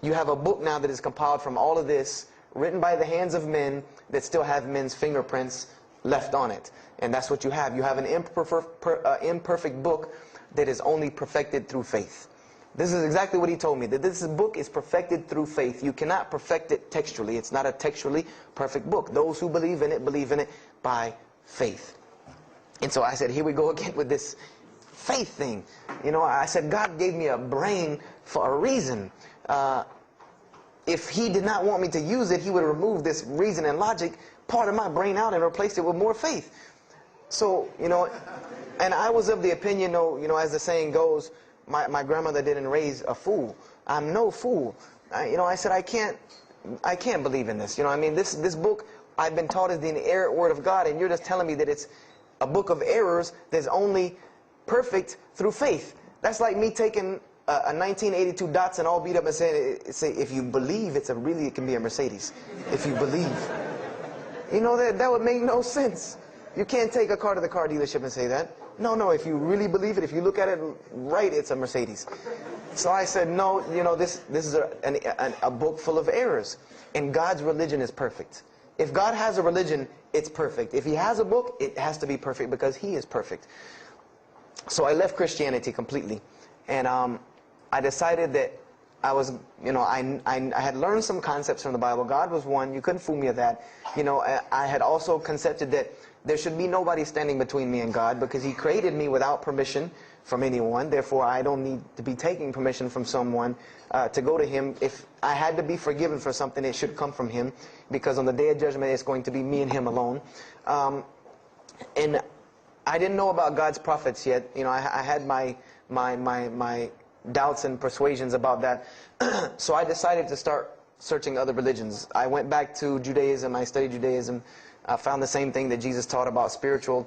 [SPEAKER 1] you have a book now that is compiled from all of this, written by the hands of men that still have men's fingerprints left on it. And that's what you have. You have an imperfect book that is only perfected through faith. This is exactly what he told me, that this book is perfected through faith. You cannot perfect it textually. It's not a textually perfect book. Those who believe in it by faith. And so I said, here we go again with this faith thing. You know, I said, God gave me a brain for a reason. If he did not want me to use it, he would remove this reason and logic part of my brain out and replace it with more faith. So, you know, and I was of the opinion, you know, as the saying goes, my grandmother didn't raise a fool. I'm no fool. You know, I said, I can't believe in this. You know, I mean, this book I've been taught is the inerrant word of God, and you're just telling me that it's a book of errors that's only perfect through faith. That's like me taking a 1982 Datsun all beat up and say, if you believe it can be a Mercedes. If you believe. You know, that would make no sense. You can't take a car to the car dealership and say that. No, if you really believe it, if you look at it right, it's a Mercedes. So I said, no, you know, this is a book full of errors. And God's religion is perfect. If God has a religion, it's perfect. If he has a book, it has to be perfect because he is perfect. So I left Christianity completely. And I decided that I was, I had learned some concepts from the Bible. God was one. You couldn't fool me of that. I had also concepted that there should be nobody standing between me and God, because He created me without permission from anyone. Therefore, I don't need to be taking permission from someone to go to Him. If I had to be forgiven for something, it should come from Him, because on the day of judgment, it's going to be me and Him alone. And I didn't know about God's prophets yet. I had my doubts and persuasions about that. So I decided to start searching other religions. I went back to Judaism. I studied Judaism. I found the same thing that Jesus taught about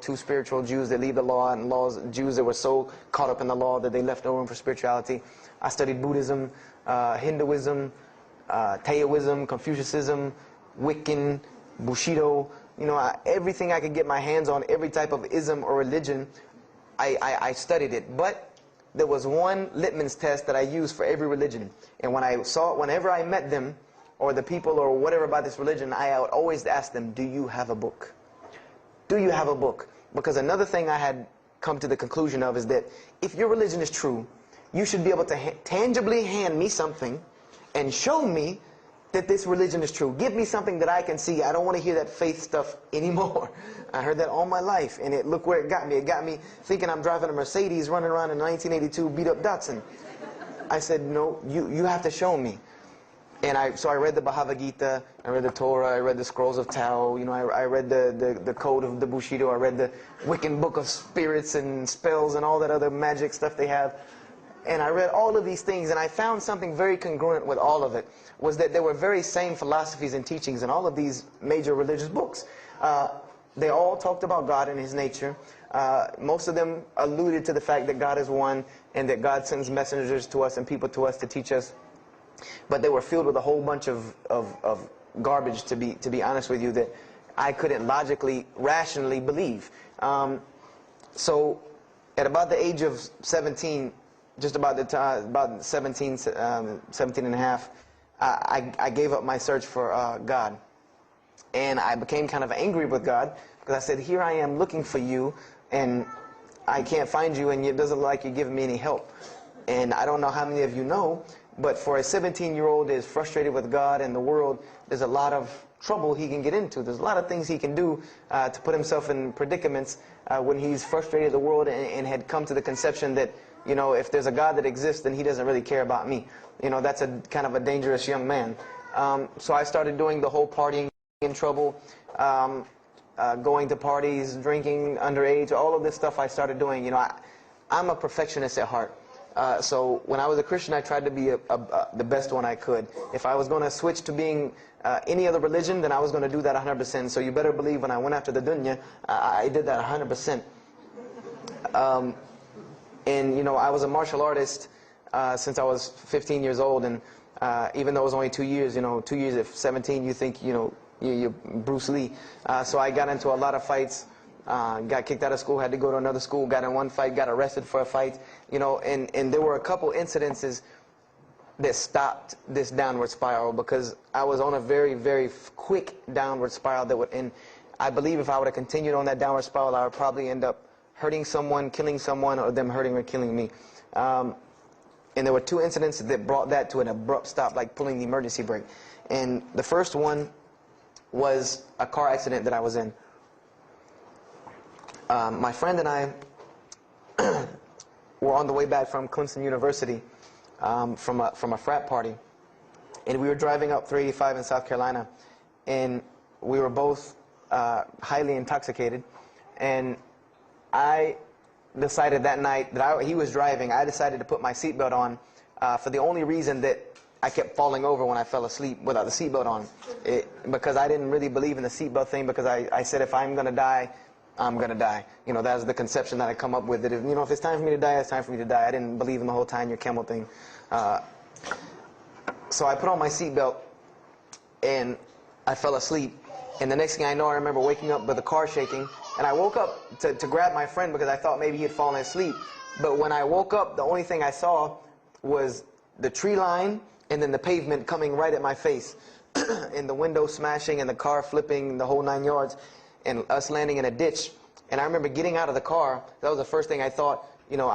[SPEAKER 1] two spiritual Jews that leave the law, and Jews that were so caught up in the law that they left no room for spirituality. I studied Buddhism, Hinduism, Taoism, Confucianism, Wiccan, Bushido. Everything I could get my hands on, every type of ism or religion, I studied it. But there was one litmus test that I used for every religion. And whenever I met them, or the people, or whatever about this religion, I would always ask them, do you have a book? Do you have a book? Because another thing I had come to the conclusion of is that if your religion is true, you should be able to tangibly hand me something and show me that this religion is true. Give me something that I can see. I don't want to hear that faith stuff anymore. I heard that all my life, and look where it got me. It got me thinking I'm driving a Mercedes running around in a 1982 beat-up Datsun. I said, no, you have to show me. And so I read the Bhagavad Gita, I read the Torah, I read the Scrolls of Tao, I read the Code of the Bushido, I read the Wiccan Book of Spirits and Spells and all that other magic stuff they have. And I read all of these things, and I found something very congruent with all of it, was that there were very same philosophies and teachings in all of these major religious books. They all talked about God and His nature. Most of them alluded to the fact that God is one, and that God sends messengers to us and people to us to teach us. But they were filled with a whole bunch of garbage, to be honest with you, that I couldn't logically, rationally believe. So at about the age of 17, just about the time, about 17 and a half, I gave up my search for God. And I became kind of angry with God, because I said, here I am looking for you, and I can't find you, and it doesn't look like you're giving me any help. And I don't know how many of you know, but for a 17-year-old that is frustrated with God and the world, there's a lot of trouble he can get into. There's a lot of things he can do to put himself in predicaments when he's frustrated with the world and had come to the conception that, if there's a God that exists, then He doesn't really care about me. That's a kind of a dangerous young man. So I started doing the whole partying in trouble, going to parties, drinking underage, all of this stuff I started doing. I'm a perfectionist at heart. So when I was a Christian, I tried to be the best one I could. If I was going to switch to being any other religion, then I was going to do that 100%. So you better believe when I went after the dunya, I did that 100%. And I was a martial artist since I was 15 years old, and even though it was only 2 years, 2 years at 17, you think you're Bruce Lee. So I got into a lot of fights. Got kicked out of school, had to go to another school, got in one fight, got arrested for a fight, and there were a couple incidences that stopped this downward spiral, because I was on a very, very quick downward spiral and I believe if I would have continued on that downward spiral, I would probably end up hurting someone, killing someone, or them hurting or killing me. And there were two incidents that brought that to an abrupt stop, like pulling the emergency brake. And the first one was a car accident that I was in. My friend and I were on the way back from Clemson University from a frat party, and we were driving up 385 in South Carolina, and we were both highly intoxicated, and I decided that night that he was driving, I decided to put my seatbelt on for the only reason that I kept falling over when I fell asleep without the seatbelt on, because I didn't really believe in the seatbelt thing, because I said if I'm going to die, I'm going to die. That was the conception that I come up with, that if it's time for me to die, it's time for me to die. I didn't believe in the whole tying your camel thing. So I put on my seatbelt, and I fell asleep. And the next thing I know, I remember waking up with the car shaking. And I woke up to grab my friend, because I thought maybe he had fallen asleep. But when I woke up, the only thing I saw was the tree line and then the pavement coming right at my face. And the window smashing and the car flipping, the whole 9 yards. And us landing in a ditch. And I remember getting out of the car. That was the first thing I thought. you know,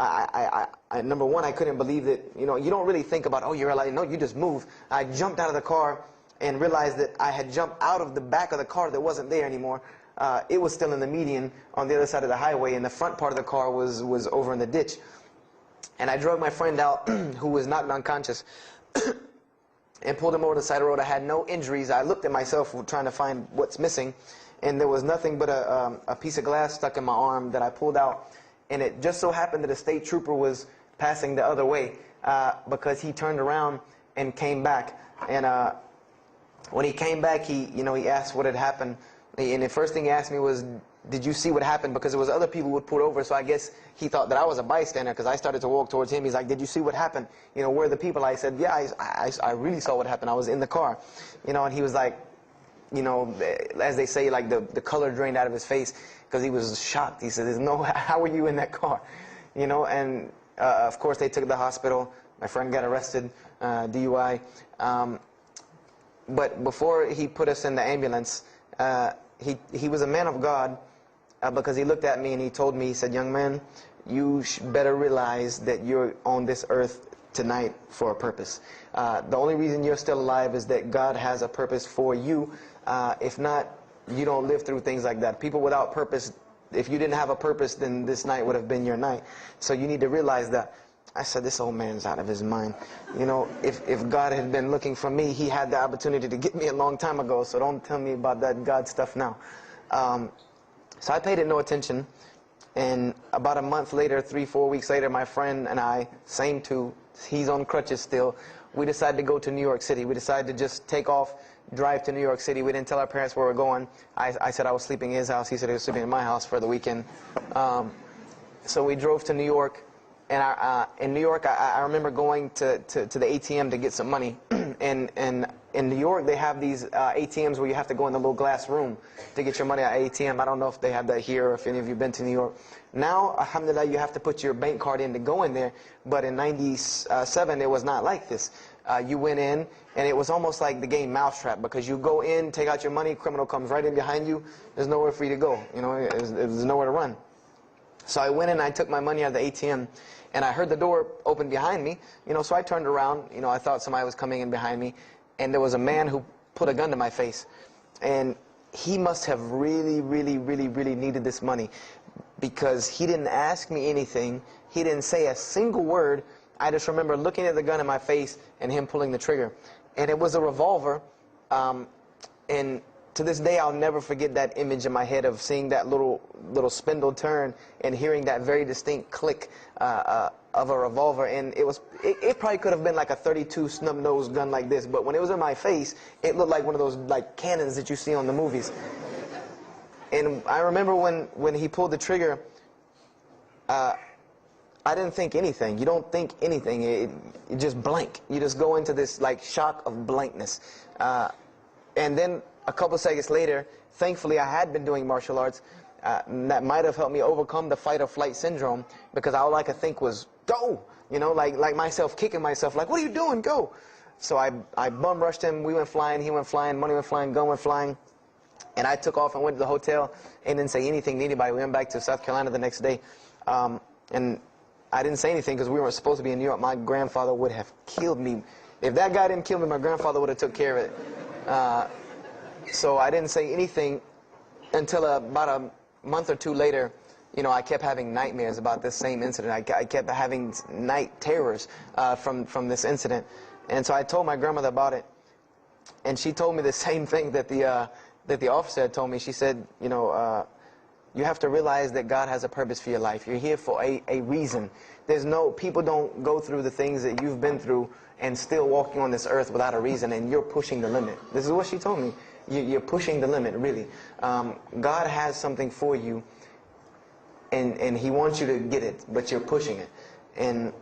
[SPEAKER 1] number one, I couldn't believe that, you know, you don't really think about, oh, you're alive. No, you just move. I jumped out of the car and realized that I had jumped out of the back of the car that wasn't there anymore. It was still in the median on the other side of the highway, and the front part of the car was over in the ditch. And I drug my friend out, who was knocked unconscious, and pulled him over the side of the road. I had no injuries. I looked at myself trying to find what's missing, and there was nothing but a piece of glass stuck in my arm that I pulled out. And it just so happened that a state trooper was passing the other way, because he turned around and came back. And when he came back, he asked what had happened. And the first thing he asked me was, did you see what happened? Because there was other people who would pull over, so I guess he thought that I was a bystander, because I started to walk towards him. He's like, did you see what happened? You know, where are the people? I said, yeah, I really saw what happened. I was in the car. You know, and he was like, you know, as they say, like the color drained out of his face, because he was shocked. He said, how were you in that car? You know, and of course they took the hospital. My friend got arrested, DUI. But before he put us in the ambulance, he was a man of God, because he looked at me and he told me, he said, young man, you better realize that you're on this earth tonight for a purpose. The only reason you're still alive is that God has a purpose for you. If not, you don't live through things like that. People without purpose, if you didn't have a purpose, then this night would have been your night. So you need to realize that. I said, this old man's out of his mind. You know, if God had been looking for me, he had the opportunity to get me a long time ago, so don't tell me about that God stuff now. So I paid it no attention, and about a month later, 3-4 weeks later, my friend and I, same two, he's on crutches still, we decided to go to New York City. We decided to just take off, drive to New York City. We didn't tell our parents where we were going. I said I was sleeping in his house. He said he was sleeping in my house for the weekend. So we drove to New York. And in New York, I remember going to the ATM to get some money. And in New York, they have these ATMs where you have to go in the little glass room to get your money at ATM. I don't know if they have that here or if any of you have been to New York. Now, alhamdulillah, you have to put your bank card in to go in there. But in '97, it was not like this. You went in, and it was almost like the game Mousetrap, because you go in, take out your money, criminal comes right in behind you. There's nowhere for you to go. You know, there's nowhere to run. So I went in and I took my money out of the ATM, and I heard the door open behind me. You know, so I turned around. You know, I thought somebody was coming in behind me, and there was a man who put a gun to my face. And he must have really, really, really, really needed this money, because he didn't ask me anything. He didn't say a single word. I just remember looking at the gun in my face and him pulling the trigger. And it was a revolver. And to this day, I'll never forget that image in my head of seeing that little spindle turn and hearing that very distinct click of a revolver. And it probably could have been like a .32 snub-nosed gun like this, but when it was in my face, it looked like one of those like cannons that you see on the movies. And I remember when he pulled the trigger, I didn't think anything. You don't think anything. You just blank. You just go into this like shock of blankness. And then a couple seconds later, thankfully I had been doing martial arts. That might have helped me overcome the fight or flight syndrome, because all I could think was, go! You know, like myself kicking myself, like, what are you doing? Go! So I bum rushed him. We went flying. He went flying. Money went flying. Gun went flying. And I took off and went to the hotel and didn't say anything to anybody. We went back to South Carolina the next day. And I didn't say anything because we weren't supposed to be in New York. My grandfather would have killed me. If that guy didn't kill me, my grandfather would have took care of it. So I didn't say anything until about a month or two later. You know, I kept having nightmares about this same incident. I kept having night terrors from this incident. And so I told my grandmother about it. And she told me the same thing that the officer had told me. She said, you know, you have to realize that God has a purpose for your life. You're here for a reason. People don't go through the things that you've been through and still walking on this earth without a reason, and you're pushing the limit. This is what she told me. You're pushing the limit, really. God has something for you, and He wants you to get it, but you're pushing it. And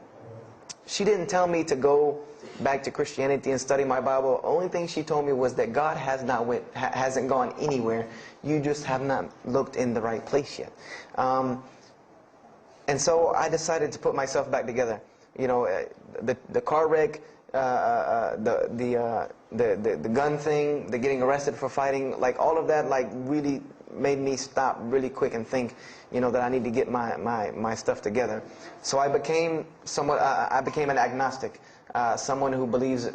[SPEAKER 1] she didn't tell me to go back to Christianity and study my Bible. The only thing she told me was that God hasn't gone anywhere. You just have not looked in the right place yet. And so I decided to put myself back together. You know, the car wreck, the gun thing, the getting arrested for fighting, like all of that, like really made me stop really quick and think, that I need to get my stuff together. So I became an agnostic, someone who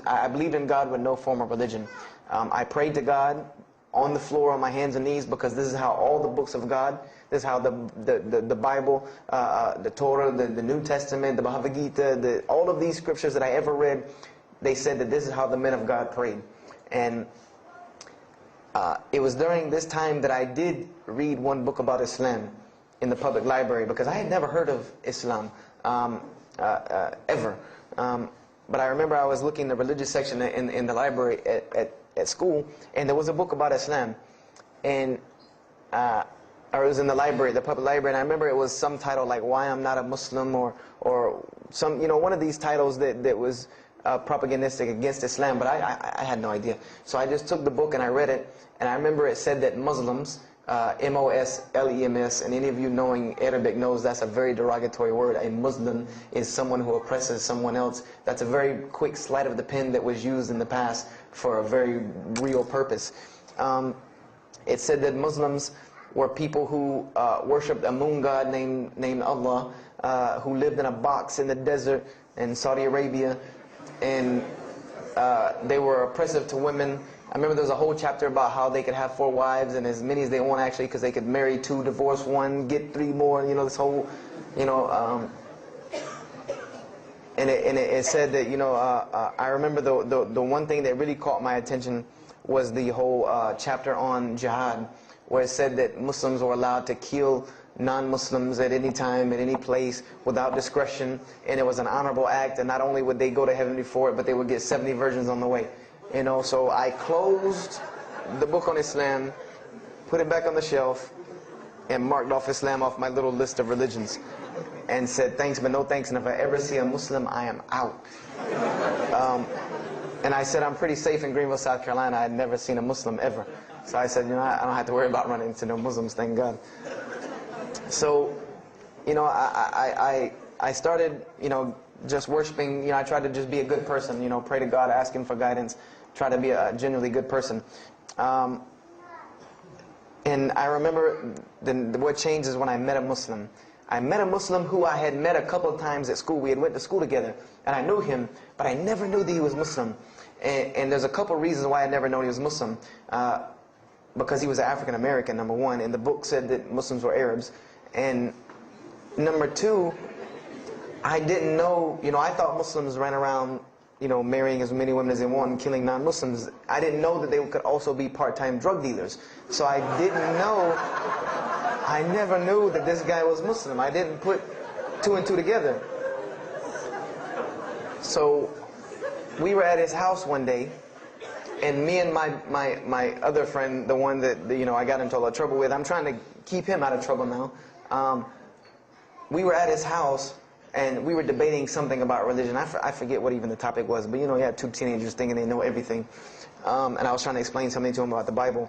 [SPEAKER 1] I believed in God with no form of religion. I prayed to God on the floor on my hands and knees, because this is how all the books of God, this is how the Bible, the Torah, the New Testament, the Bhagavad Gita, all of these scriptures that I ever read, they said that this is how the men of God prayed. And it was during this time that I did read one book about Islam in the public library, because I had never heard of Islam ever. But I remember I was looking in the religious section in the library at school, and there was a book about Islam, and or it was in the library, the public library, and I remember it was some title like "Why I'm Not a Muslim," or some, one of these titles that was propagandistic against Islam, but I had no idea. So I just took the book and I read it, and I remember it said that Muslims, M-O-S-L-E-M-S, and any of you knowing Arabic knows that's a very derogatory word. A Muslim is someone who oppresses someone else. That's a very quick sleight of the pen that was used in the past for a very real purpose. It said that Muslims were people who worshipped a moon god named Allah, who lived in a box in the desert in Saudi Arabia, and they were oppressive to women. I remember there was a whole chapter about how they could have 4 wives and as many as they want, actually, because they could marry 2, divorce 1, get 3 more, this whole, and it said that, I remember the one thing that really caught my attention was the whole chapter on jihad, where it said that Muslims were allowed to kill non-Muslims at any time, at any place, without discretion, and it was an honorable act, and not only would they go to heaven before it, but they would get 70 virgins on the way. So I closed the book on Islam, put it back on the shelf, and marked off Islam off my little list of religions, and said thanks but no thanks, and if I ever see a Muslim, I am out. And I said I'm pretty safe in Greenville, South Carolina. I had never seen a Muslim ever. So I said, I don't have to worry about running into no Muslims, thank God. So, I started, just worshiping. I tried to just be a good person, pray to God, ask Him for guidance, try to be a genuinely good person. And I remember what changed is when I met a Muslim. I met a Muslim who I had met a couple of times at school. We had went to school together, and I knew him, but I never knew that he was Muslim. And there's a couple of reasons why I never known he was Muslim. Because he was African American, number one, and the book said that Muslims were Arabs. And number two, I didn't know, I thought Muslims ran around, marrying as many women as they want and killing non-Muslims. I didn't know that they could also be part-time drug dealers. So I didn't know, I never knew that this guy was Muslim. I didn't put 2 and 2 together. So we were at his house one day, and me and my other friend, the one that I got into a lot of trouble with, I'm trying to keep him out of trouble now. We were at his house, and we were debating something about religion. I forget what even the topic was, but you had 2 teenagers thinking they know everything. And I was trying to explain something to him about the Bible.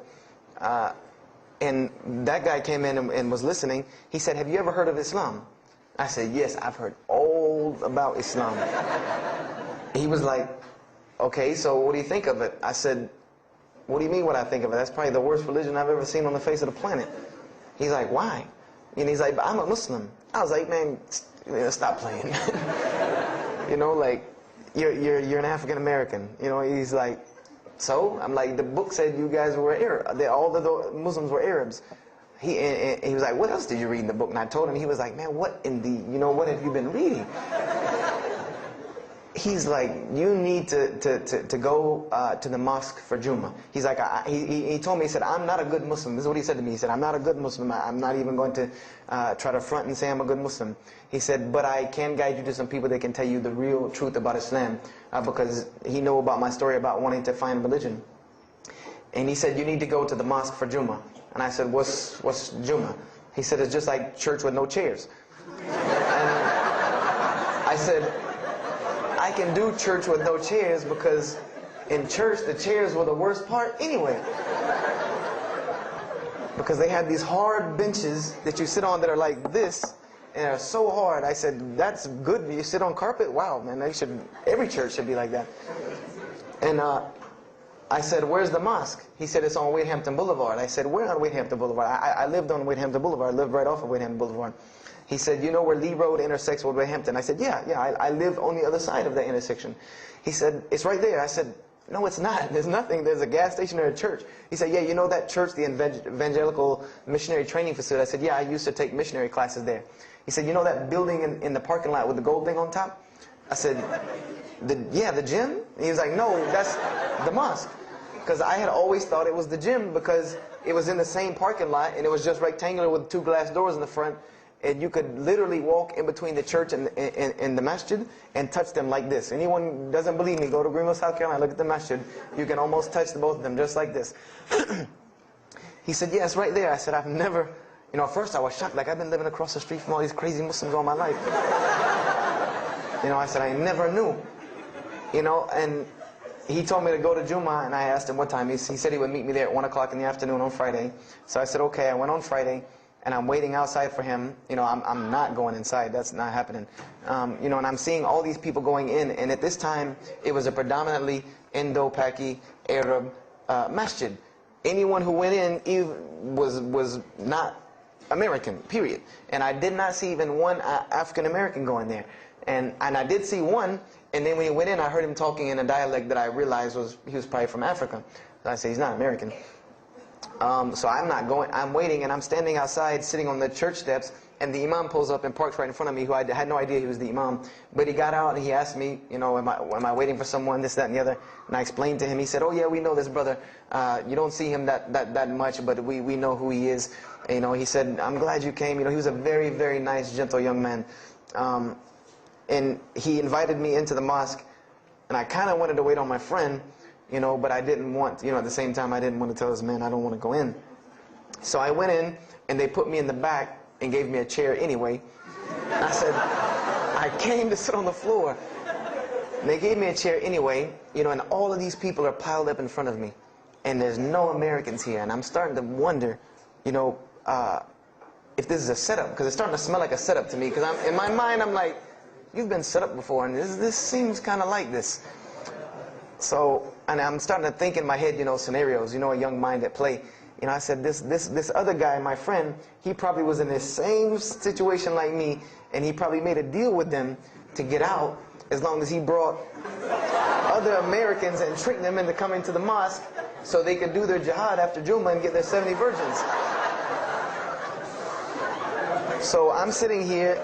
[SPEAKER 1] And that guy came in and was listening. He said, "Have you ever heard of Islam?" I said, "Yes, I've heard all about Islam." He was like, "Okay, so what do you think of it?" I said, "What do you mean what I think of it? That's probably the worst religion I've ever seen on the face of the planet." He's like, "Why?" And he's like, "I'm a Muslim." I was like, "Man, stop playing." Like, you're an African American. He's like, "So?" I'm like, "The book said you guys were Arab. All the Muslims were Arabs." He was like, "What else did you read in the book?" And I told him. He was like, "Man, what in the, what have you been reading?" He's like, "You need to go to the mosque for Jummah." He's like, he told me, he said, "I'm not a good Muslim." This is what he said to me. He said, "I'm not a good Muslim. I'm not even going to try to front and say I'm a good Muslim." He said, "But I can guide you to some people that can tell you the real truth about Islam," because he knew about my story about wanting to find religion. And he said, "You need to go to the mosque for Jummah." And I said, What's Jummah?" He said, "It's just like church with no chairs." And I said, "I can do church with no chairs because in church the chairs were the worst part anyway. Because they had these hard benches that you sit on that are like this, and are so hard." I said, "That's good. You sit on carpet? Wow, man, every church should be like that." And I said, where's the mosque? He said, it's on Wadehampton Boulevard. I said, where on Wadehampton Boulevard? I lived on Wadehampton Boulevard. I lived right off of Wadehampton Boulevard. He said, you know where Lee Road intersects with Wadehampton? I said, yeah, I live on the other side of that intersection. He said, it's right there. I said, no, it's not. There's nothing. There's a gas station or a church. He said, yeah, you know that church, the Evangelical Missionary Training Facility? I said, yeah, I used to take missionary classes there. He said, you know that building in the parking lot with the gold thing on top? I said, yeah, the gym? He was like, no, that's the mosque. Because I had always thought it was the gym because it was in the same parking lot and it was just rectangular with 2 glass doors in the front. And you could literally walk in between the church and the masjid and touch them like this. Anyone doesn't believe me, go to Greenville, South Carolina, look at the masjid. You can almost touch both of them just like this. He said, yeah, it's right there. I said, I've never, at first I was shocked. Like, I've been living across the street from all these crazy Muslims all my life. I said, I never knew. And he told me to go to Jummah, and I asked him what time. He said he would meet me there at 1 o'clock in the afternoon on Friday. So I said, okay. I went on Friday. And I'm waiting outside for him. I'm not going inside. That's not happening. And I'm seeing all these people going in. And at this time, it was a predominantly Indo-Paki Arab masjid. Anyone who went in was not American, period. And I did not see even one African American going there. And I did see one. And then when he went in, I heard him talking in a dialect that I realized he was probably from Africa. So I said, he's not American. So I'm not going, I'm waiting, and I'm standing outside, sitting on the church steps, and the imam pulls up and parks right in front of me, who I had no idea he was the imam. But he got out and he asked me, am I waiting for someone, this, that, and the other? And I explained to him. He said, oh yeah, we know this brother. You don't see him that much, but we know who he is. He said, I'm glad you came. He was a very, very nice, gentle young man. And he invited me into the mosque, and I kind of wanted to wait on my friend, but I didn't want, at the same time, I didn't want to tell this man I don't want to go in. So I went in, and they put me in the back and gave me a chair anyway. And I said, I came to sit on the floor. And they gave me a chair anyway, and all of these people are piled up in front of me. And there's no Americans here. And I'm starting to wonder, if this is a setup, because it's starting to smell like a setup to me. Because in my mind, I'm like, you've been set up before, and this seems kind of like this. So, and I'm starting to think in my head, scenarios, a young mind at play. I said, this other guy, my friend, he probably was in the same situation like me, and he probably made a deal with them to get out as long as he brought other Americans and tricked them into coming to the mosque so they could do their jihad after Jummah and get their 70 virgins. So I'm sitting here,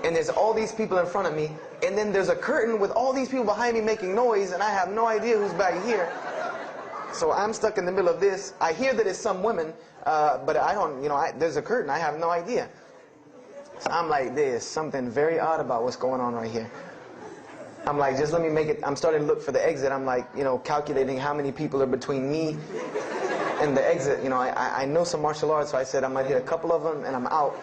[SPEAKER 1] and there's all these people in front of me, and then there's a curtain with all these people behind me making noise, and I have no idea who's back here. So I'm stuck in the middle of this. I hear that it's some women, but I don't, there's a curtain. I have no idea. So I'm like, there's something very odd about what's going on right here. I'm like, just let me make it. I'm starting to look for the exit. I'm like, calculating how many people are between me and the exit. I know some martial arts, so I said I might hit a couple of them, and I'm out.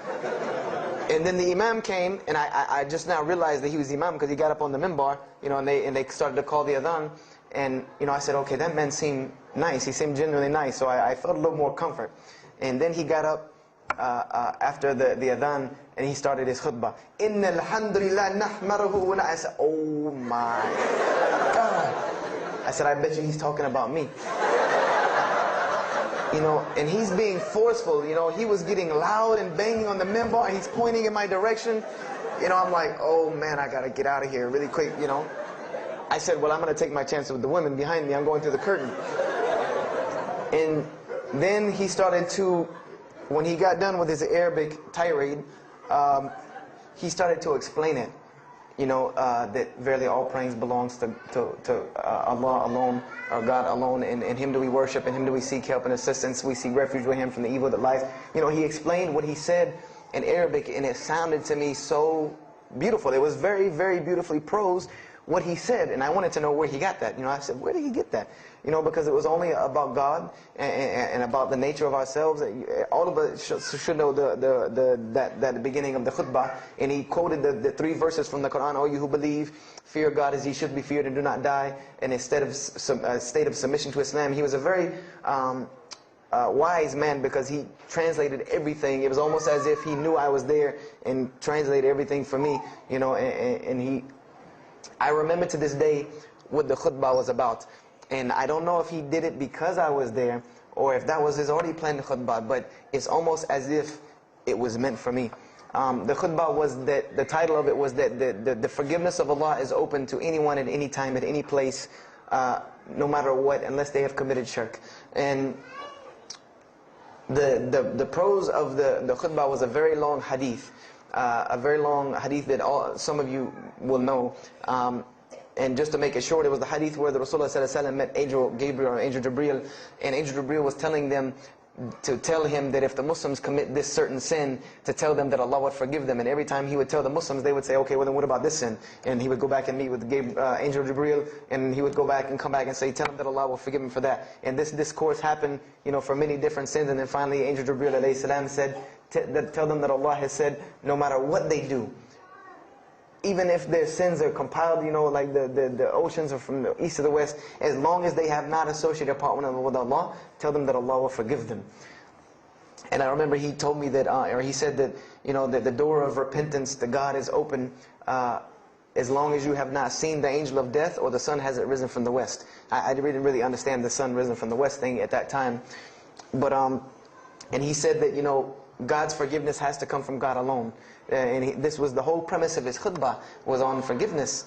[SPEAKER 1] And then the imam came, and I just now realized that he was the imam because he got up on the minbar, and they started to call the adhan. And, I said, okay, that man seemed nice. He seemed genuinely nice, so I felt a little more comfort. And then he got up after the adhan, and he started his khutbah. Inna alhamdulillah nahmaruhu. And I said, oh my God. I said, I bet you he's talking about me. And he's being forceful. He was getting loud and banging on the minbar, and he's pointing in my direction. I'm like, oh man, I gotta get out of here really quick, I said, well, I'm gonna take my chances with the women behind me. I'm going through the curtain. And then he started to, when he got done with his Arabic tirade, he started to explain it. That verily all praise belongs to Allah alone, or God alone, and Him do we worship, and Him do we seek help and assistance. We seek refuge with Him from the evil that lies. He explained what he said in Arabic, and it sounded to me so beautiful. It was very, very beautifully prosed, what he said, and I wanted to know where he got that. I said, where did he get that? Because it was only about God and about the nature of ourselves. All of us should know that beginning of the khutbah, and he quoted the 3 verses from the Quran. O you who believe, fear God as He should be feared, and do not die. And instead of a state of submission to Islam, he was a very wise man because he translated everything. It was almost as if he knew I was there and translated everything for me. And he. I remember to this day what the khutbah was about. And I don't know if he did it because I was there, or if that was his already planned khutbah, but it's almost as if it was meant for me. The khutbah was that, the title of it was that the forgiveness of Allah is open to anyone at any time, at any place, no matter what, unless they have committed shirk. And the prose of the khutbah was a very long hadith. That some of you will know. And just to make it short, it was the hadith where the Rasulullah ﷺ met Angel Gabriel or Angel Jibreel, and Angel Jibreel was telling them to tell him that if the Muslims commit this certain sin, to tell them that Allah would forgive them. And every time he would tell the Muslims, they would say, okay, well then what about this sin? And he would go back and meet with Angel Jibreel, and he would go back and come back and say, tell them that Allah will forgive him for that. And this discourse happened, for many different sins. And then finally Angel Jibreel alayhi salam said, tell them that Allah has said, no matter what they do, even if their sins are compiled, like the oceans are from the east to the west, as long as they have not associated a partner with Allah, tell them that Allah will forgive them. And I remember he told me that, or he said that, that the door of repentance to God is open as long as you have not seen the angel of death or the sun hasn't risen from the west. I didn't really understand the sun risen from the west thing at that time. But, and he said that, God's forgiveness has to come from God alone. And this was the whole premise of his khutbah, was on forgiveness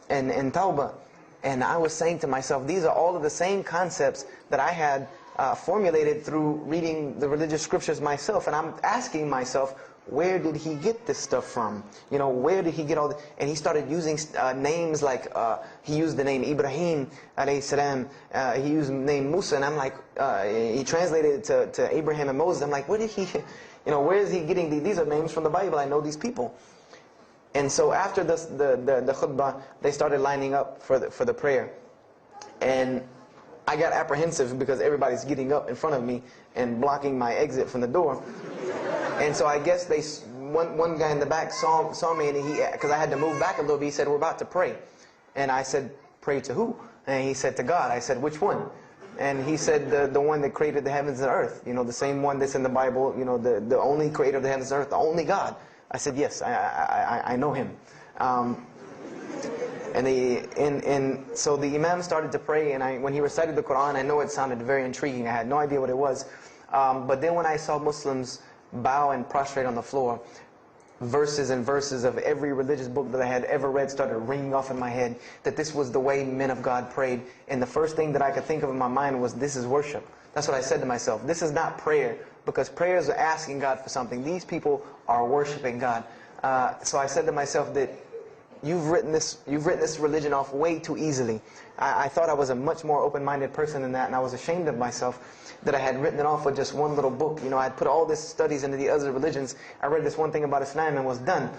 [SPEAKER 1] and tawbah. And I was saying to myself, these are all of the same concepts that I had formulated through reading the religious scriptures myself. And I'm asking myself, where did he get this stuff from? Where did he get all this? And he started using names like, he used the name Ibrahim alayhi salam, he used the name Musa, and I'm like, he translated it to Abraham and Moses. I'm like, where did he, where is he getting these are names from the Bible, I know these people. And so after the khutbah, they started lining up for the prayer. And I got apprehensive because everybody's getting up in front of me and blocking my exit from the door. And so I guess one guy in the back saw me, and because I had to move back a little bit, he said, we're about to pray. And I said, pray to who? And he said, to God. I said, which one? And he said, the one that created the heavens and earth. The same one that's in the Bible, the only creator of the heavens and earth, the only God. I said, yes, I know him. And so the Imam started to pray, and when he recited the Quran, I know it sounded very intriguing. I had no idea what it was. But then when I saw Muslims bow and prostrate on the floor, verses and verses of every religious book that I had ever read started ringing off in my head, that this was the way men of God prayed. And the first thing that I could think of in my mind was, this is worship. That's what I said to myself. This is not prayer, because prayers are asking God for something. These people are worshiping God. So I said to myself that you've written this religion off way too easily. I thought I was a much more open-minded person than that, and I was ashamed of myself that I had written it off with just one little book. I had put all these studies into the other religions. I read this one thing about Islam and was done.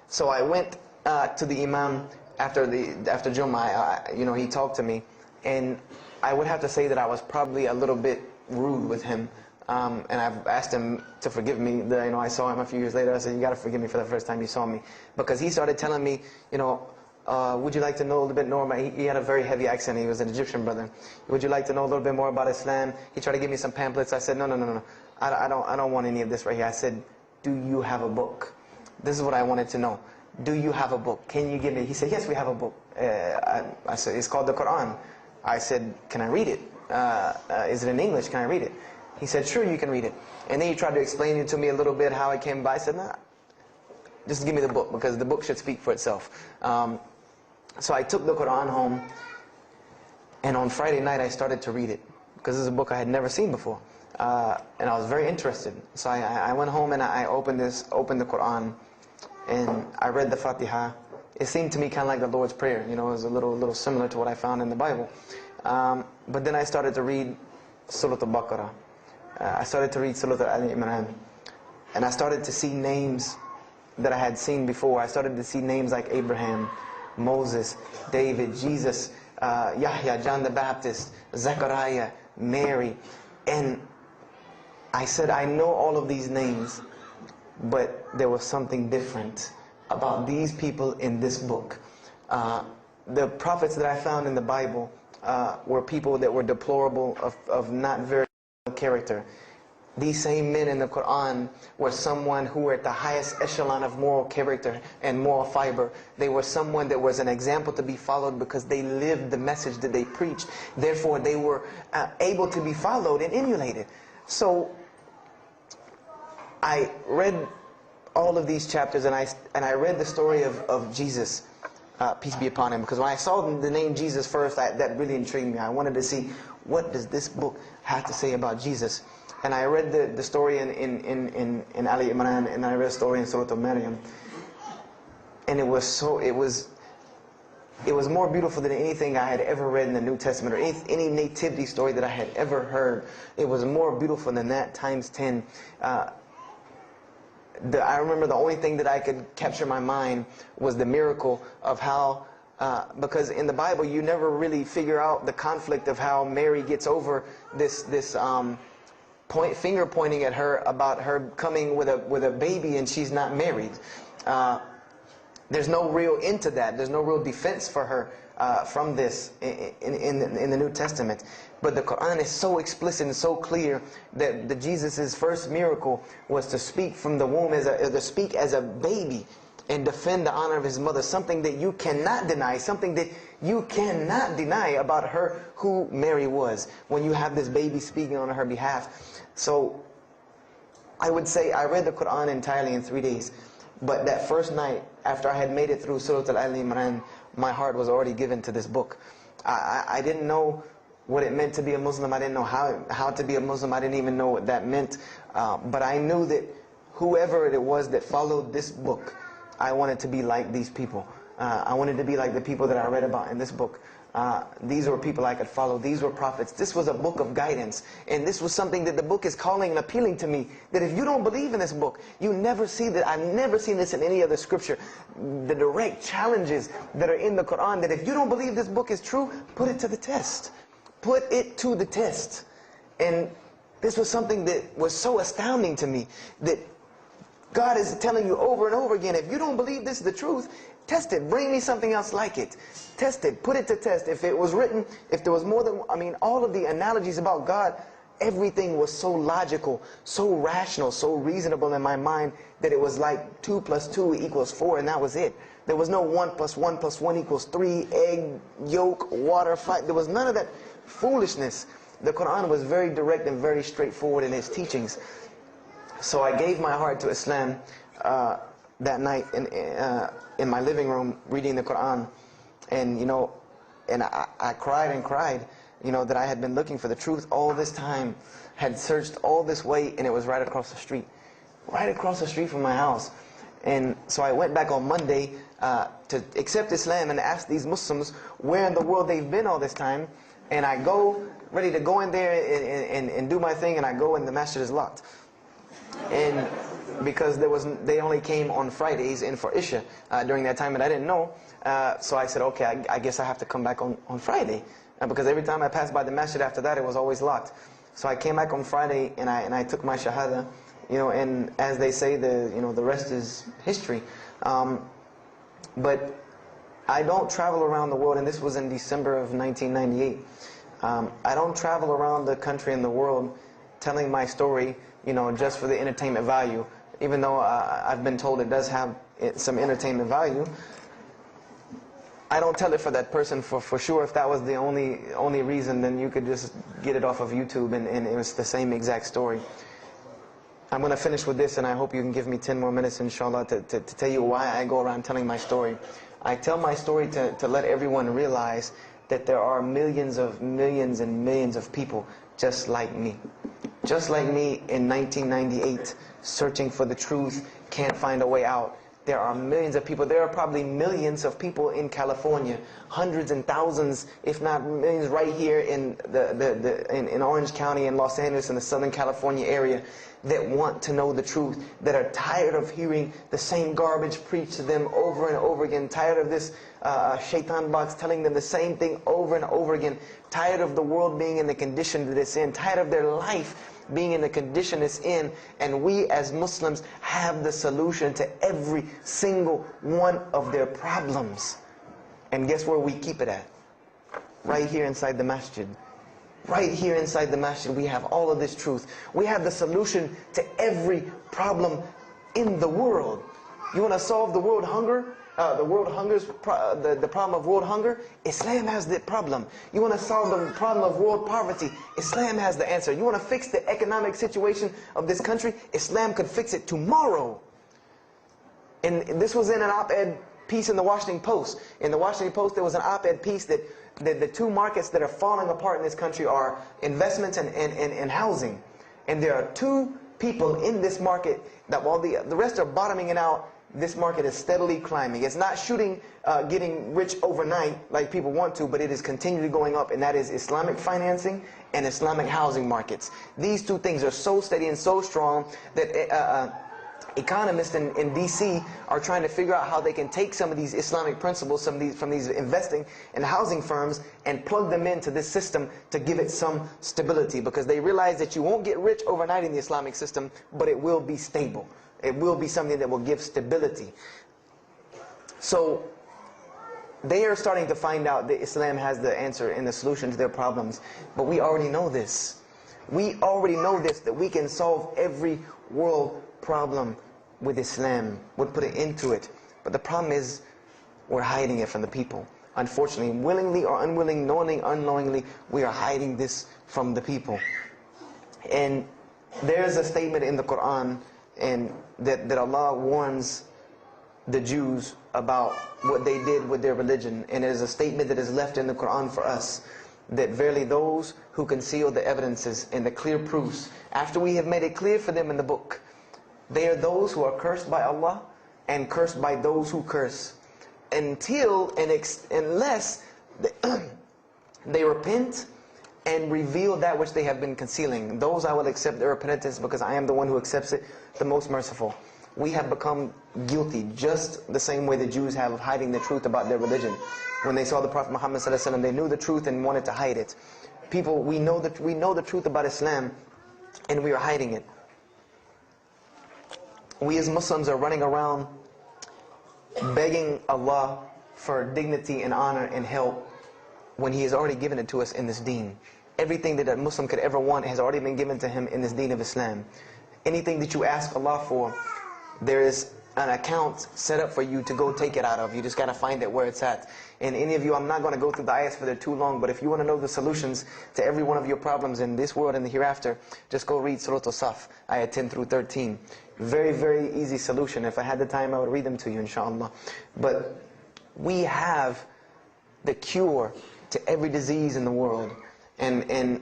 [SPEAKER 1] So I went to the Imam after Jummah. He talked to me, and I would have to say that I was probably a little bit rude with him. And I've asked him to forgive me. I saw him a few years later. I said, you got to forgive me for the first time you saw me. Because he started telling me, would you like to know a little bit more about, he had a very heavy accent. He was an Egyptian brother. Would you like to know a little bit more about Islam? He tried to give me some pamphlets. I said, no. I don't want any of this right here. I said, do you have a book? This is what I wanted to know. Do you have a book? Can you give me? He said, yes, we have a book. I said, it's called the Quran. I said, can I read it? Is it in English? Can I read it? He said, sure, you can read it. And then he tried to explain it to me a little bit, how it came by. I said, nah, just give me the book, because the book should speak for itself. So I took the Quran home, and on Friday night I started to read it, because this is a book I had never seen before. And I was very interested. So I went home and I opened the Quran, and I read the Fatiha. It seemed to me kind of like the Lord's Prayer. It was a little similar to what I found in the Bible. But then I started to read Surah Al-Baqarah. I started to read Surah Al-Imran. And I started to see names that I had seen before. I started to see names like Abraham, Moses, David, Jesus, Yahya, John the Baptist, Zechariah, Mary. And I said, I know all of these names, but there was something different about these people in this book. The prophets that I found in the Bible were people that were deplorable, of not very good character. these same men in the Quran were someone who were at the highest echelon of moral character and moral fiber. They were someone that was an example to be followed because they lived the message that they preached. Therefore, they were able to be followed and emulated. So, I read all of these chapters, and I read the story of Jesus, peace be upon him, because when I saw the name Jesus first, that really intrigued me. I wanted to see, what does this book have to say about Jesus? And I read the story in Ali Imran, and I read the story in Surah Maryam, and it was more beautiful than anything I had ever read in the New Testament, or any nativity story that I had ever heard. It was more beautiful than that times 10. I remember the only thing that I could capture in my mind was the miracle of how, because in the Bible you never really figure out the conflict of how Mary gets over this finger pointing at her about her coming with a baby and she's not married. There's no real end to that. There's no real defense for her from this in the New Testament. But the Quran is so explicit and so clear that Jesus' first miracle was to speak from the womb, to speak as a baby and defend the honor of his mother, something that you cannot deny, something that you cannot deny about her, who Mary was, when you have this baby speaking on her behalf. So I would say I read the Quran entirely in 3 days. But that first night, after I had made it through Surah Al-Imran, my heart was already given to this book. I didn't know what it meant to be a Muslim. I didn't know how to be a Muslim. I didn't even know what that meant. But I knew that whoever it was that followed this book, I wanted to be like these people. I wanted to be like the people that I read about in this book. These were people I could follow. These were prophets. This was a book of guidance. And this was something that the book is calling and appealing to me. That if you don't believe in this book, you never see that. I've never seen this in any other scripture. The direct challenges that are in the Quran, that if you don't believe this book is true, put it to the test. Put it to the test. And this was something that was so astounding to me, that God is telling you over and over again, if you don't believe this is the truth, test it. Bring me something else like it. Test it. Put it to test. If it was written, if there was more than, all of the analogies about God, everything was so logical, so rational, so reasonable in my mind that it was like 2 + 2 = 4, and that was it. There was no 1 + 1 + 1 = 3, egg, yolk, water, fight. There was none of that foolishness. The Quran was very direct and very straightforward in its teachings. So I gave my heart to Islam that night in my living room, reading the Quran, and I cried and cried, that I had been looking for the truth all this time, had searched all this way, and it was right across the street from my house. And so I went back on Monday to accept Islam and ask these Muslims where in the world they've been all this time. And I go, ready to go in there and do my thing, and I go and the masjid is locked. And because they only came on Fridays and for Isha during that time, and I didn't know. So I said, okay, I guess I have to come back on Friday. Because every time I passed by the masjid after that, it was always locked. So I came back on Friday and I took my shahada, and as they say, the rest is history. But I don't travel around the world, and this was in December of 1998. I don't travel around the country and the world telling my story, just for the entertainment value. Even though I've been told it does have some entertainment value, I don't tell it for that person for sure. If that was the only reason, then you could just get it off of YouTube and it was the same exact story. I'm going to finish with this, and I hope you can give me 10 more minutes, inshallah, to tell you why I go around telling my story. I tell my story to let everyone realize that there are millions and millions of people just like me. Just like me in 1998, searching for the truth, can't find a way out. There are millions of people. There are probably millions of people in California, hundreds and thousands, if not millions, right here in in Orange County and Los Angeles in the Southern California area, that want to know the truth, that are tired of hearing the same garbage preached to them over and over again, tired of this shaitan box telling them the same thing over and over again, tired of the world being in the condition that it's in, tired of their life being in the condition it's in. And we as Muslims have the solution to every single one of their problems. And guess where we keep it at? Right here inside the masjid. Right here inside the masjid, we have all of this truth. We have the solution to every problem in the world. You want to solve the world hunger? The problem of world hunger? Islam has the problem. You want to solve the problem of world poverty? Islam has the answer. You want to fix the economic situation of this country? Islam could fix it tomorrow. And this was in an op-ed piece in the Washington Post. In the Washington Post, there was an op-ed piece that the two markets that are falling apart in this country are investments and housing. And there are two people in this market that while the rest are bottoming it out, this market is steadily climbing. It's not getting rich overnight like people want to, but it is continually going up, and that is Islamic financing and Islamic housing markets. These two things are so steady and so strong that economists in D.C. are trying to figure out how they can take some of these Islamic principles, from these investing and housing firms, and plug them into this system to give it some stability, because they realize that you won't get rich overnight in the Islamic system, but it will be stable. It will be something that will give stability. So they are starting to find out that Islam has the answer and the solution to their problems, but we already know this. We already know this, that we can solve every world problem with Islam, would put it into it. But the problem is, we're hiding it from the people. Unfortunately, willingly or unwilling, knowingly, unknowingly, we are hiding this from the people. And there's a statement in the Quran and that Allah warns the Jews about what they did with their religion. And it is a statement that is left in the Quran for us, that verily those who conceal the evidences and the clear proofs, after we have made it clear for them in the book, they are those who are cursed by Allah and cursed by those who curse, unless they repent and reveal that which they have been concealing. Those I will accept their repentance, because I am the one who accepts it, the most merciful. We have become guilty just the same way the Jews have of hiding the truth about their religion. When they saw the Prophet Muhammad ﷺ, they knew the truth and wanted to hide it. People, we know the truth about Islam, and we are hiding it. We as Muslims are running around begging Allah for dignity and honor and help when He has already given it to us in this deen. Everything that a Muslim could ever want has already been given to him in this deen of Islam. Anything that you ask Allah for, there is an account set up for you to go take it out of. You just got to find it where it's at. And any of you, I'm not going to go through the ayahs for they're too long, but if you want to know the solutions to every one of your problems in this world and the hereafter, just go read Surah Al-Saf, ayah 10 through 13. Very, very easy solution. If I had the time, I would read them to you, inshallah. But we have the cure to every disease in the world. And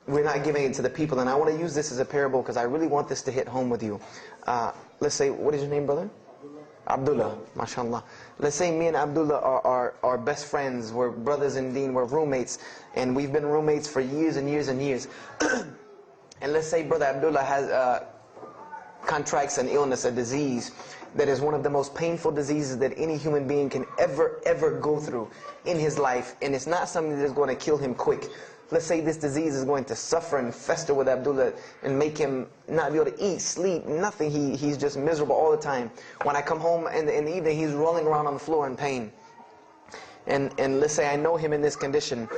[SPEAKER 1] we're not giving it to the people. And I want to use this as a parable because I really want this to hit home with you. Let's say, what is your name, brother? Abdullah, mashallah. Let's say me and Abdullah are best friends. We're brothers in deen. We're roommates. And we've been roommates for years and years and years. And let's say brother Abdullah has contracts an illness, a disease that is one of the most painful diseases that any human being can ever go through in his life. And it's not something that is going to kill him quick. Let's say this disease is going to suffer and fester with Abdullah and make him not be able to eat, sleep, nothing. He's just miserable all the time. When I come home in the evening, he's rolling around on the floor in pain. And let's say I know him in this condition,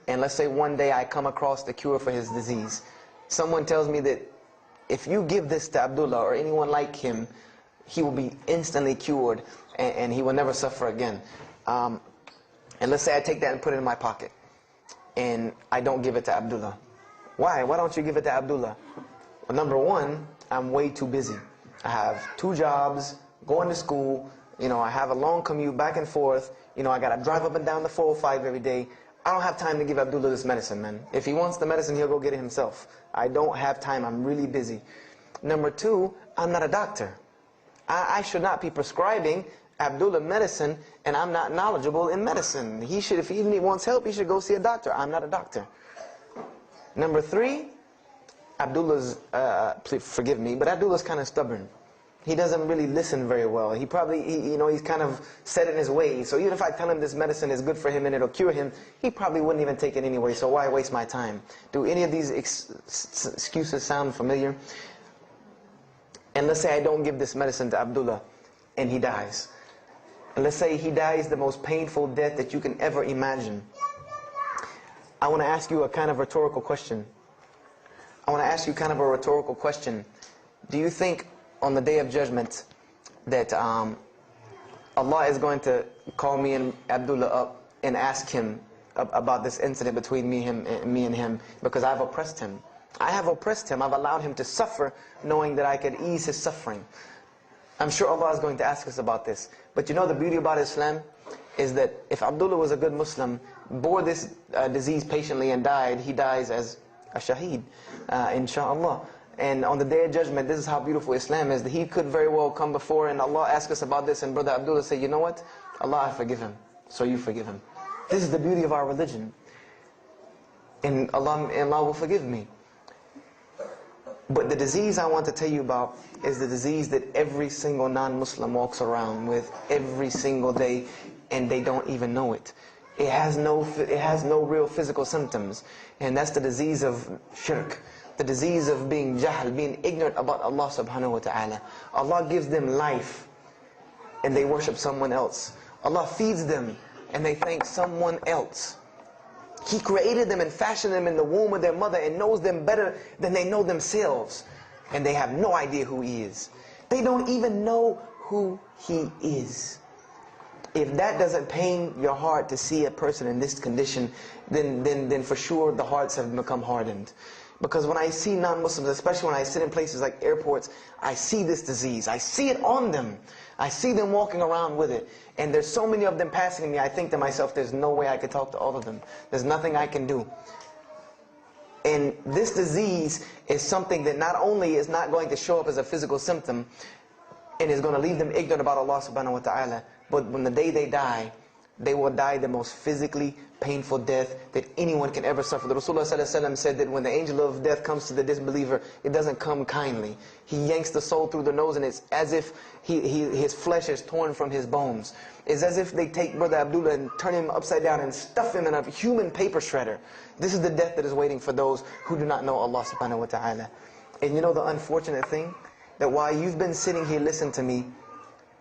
[SPEAKER 1] and let's say one day I come across the cure for his disease. Someone tells me that if you give this to Abdullah or anyone like him, he will be instantly cured and he will never suffer again. And let's say I take that and put it in my pocket, and I don't give it to Abdullah. Why? Why don't you give it to Abdullah? Well, number one, I'm way too busy. I have 2 jobs, going to school, I have a long commute back and forth, I got to drive up and down the 405 every day. I don't have time to give Abdullah this medicine, man. If he wants the medicine, he'll go get it himself. I don't have time. I'm really busy. Number 2, I'm not a doctor. I should not be prescribing Abdullah medicine, and I'm not knowledgeable in medicine. He should, if he even wants help, he should go see a doctor. I'm not a doctor. Number 3, Abdullah's, please forgive me, but Abdullah's kind of stubborn. He doesn't really listen very well. He probably, he's kind of set in his ways. So even if I tell him this medicine is good for him and it'll cure him, he probably wouldn't even take it anyway. So why waste my time? Do any of these excuses sound familiar? And let's say I don't give this medicine to Abdullah and he dies. And let's say he dies the most painful death that you can ever imagine. I want to ask you a kind of rhetorical question. I want to ask you kind of a rhetorical question. Do you think on the Day of Judgment that Allah is going to call me and Abdullah up and ask him about this incident between me and him because I've oppressed him? I have oppressed him. I've allowed him to suffer knowing that I could ease his suffering. I'm sure Allah is going to ask us about this. But you know the beauty about Islam is that if Abdullah was a good Muslim, bore this disease patiently and died, he dies as a shaheed, inshaAllah. And on the Day of Judgment, this is how beautiful Islam is, that he could very well come before and Allah ask us about this, and Brother Abdullah say, you know what? Allah, I forgive him, so you forgive him. This is the beauty of our religion. And Allah will forgive me. But the disease I want to tell you about is the disease that every single non-Muslim walks around with every single day, and they don't even know it. It has no real physical symptoms, and that's the disease of shirk, the disease of being jahl, being ignorant about Allah subhanahu wa ta'ala. Allah gives them life, and they worship someone else. Allah feeds them, and they thank someone else. He created them and fashioned them in the womb of their mother and knows them better than they know themselves. And they have no idea who He is. They don't even know who He is. If that doesn't pain your heart to see a person in this condition, then for sure the hearts have become hardened. Because when I see non-Muslims, especially when I sit in places like airports, I see this disease. I see it on them. I see them walking around with it. And there's so many of them passing me, I think to myself, there's no way I could talk to all of them. There's nothing I can do. And this disease is something that not only is not going to show up as a physical symptom, and is going to leave them ignorant about Allah subhanahu wa ta'ala, but when the day they die, they will die the most physically painful death that anyone can ever suffer. The Rasulullah said that when the angel of death comes to the disbeliever, it doesn't come kindly. He yanks the soul through the nose, and it's as if his flesh is torn from his bones. It's as if they take Brother Abdullah and turn him upside down and stuff him in a human paper shredder. This is the death that is waiting for those who do not know Allah subhanahu wa ta'ala. And you know the unfortunate thing? That while you've been sitting here listening to me,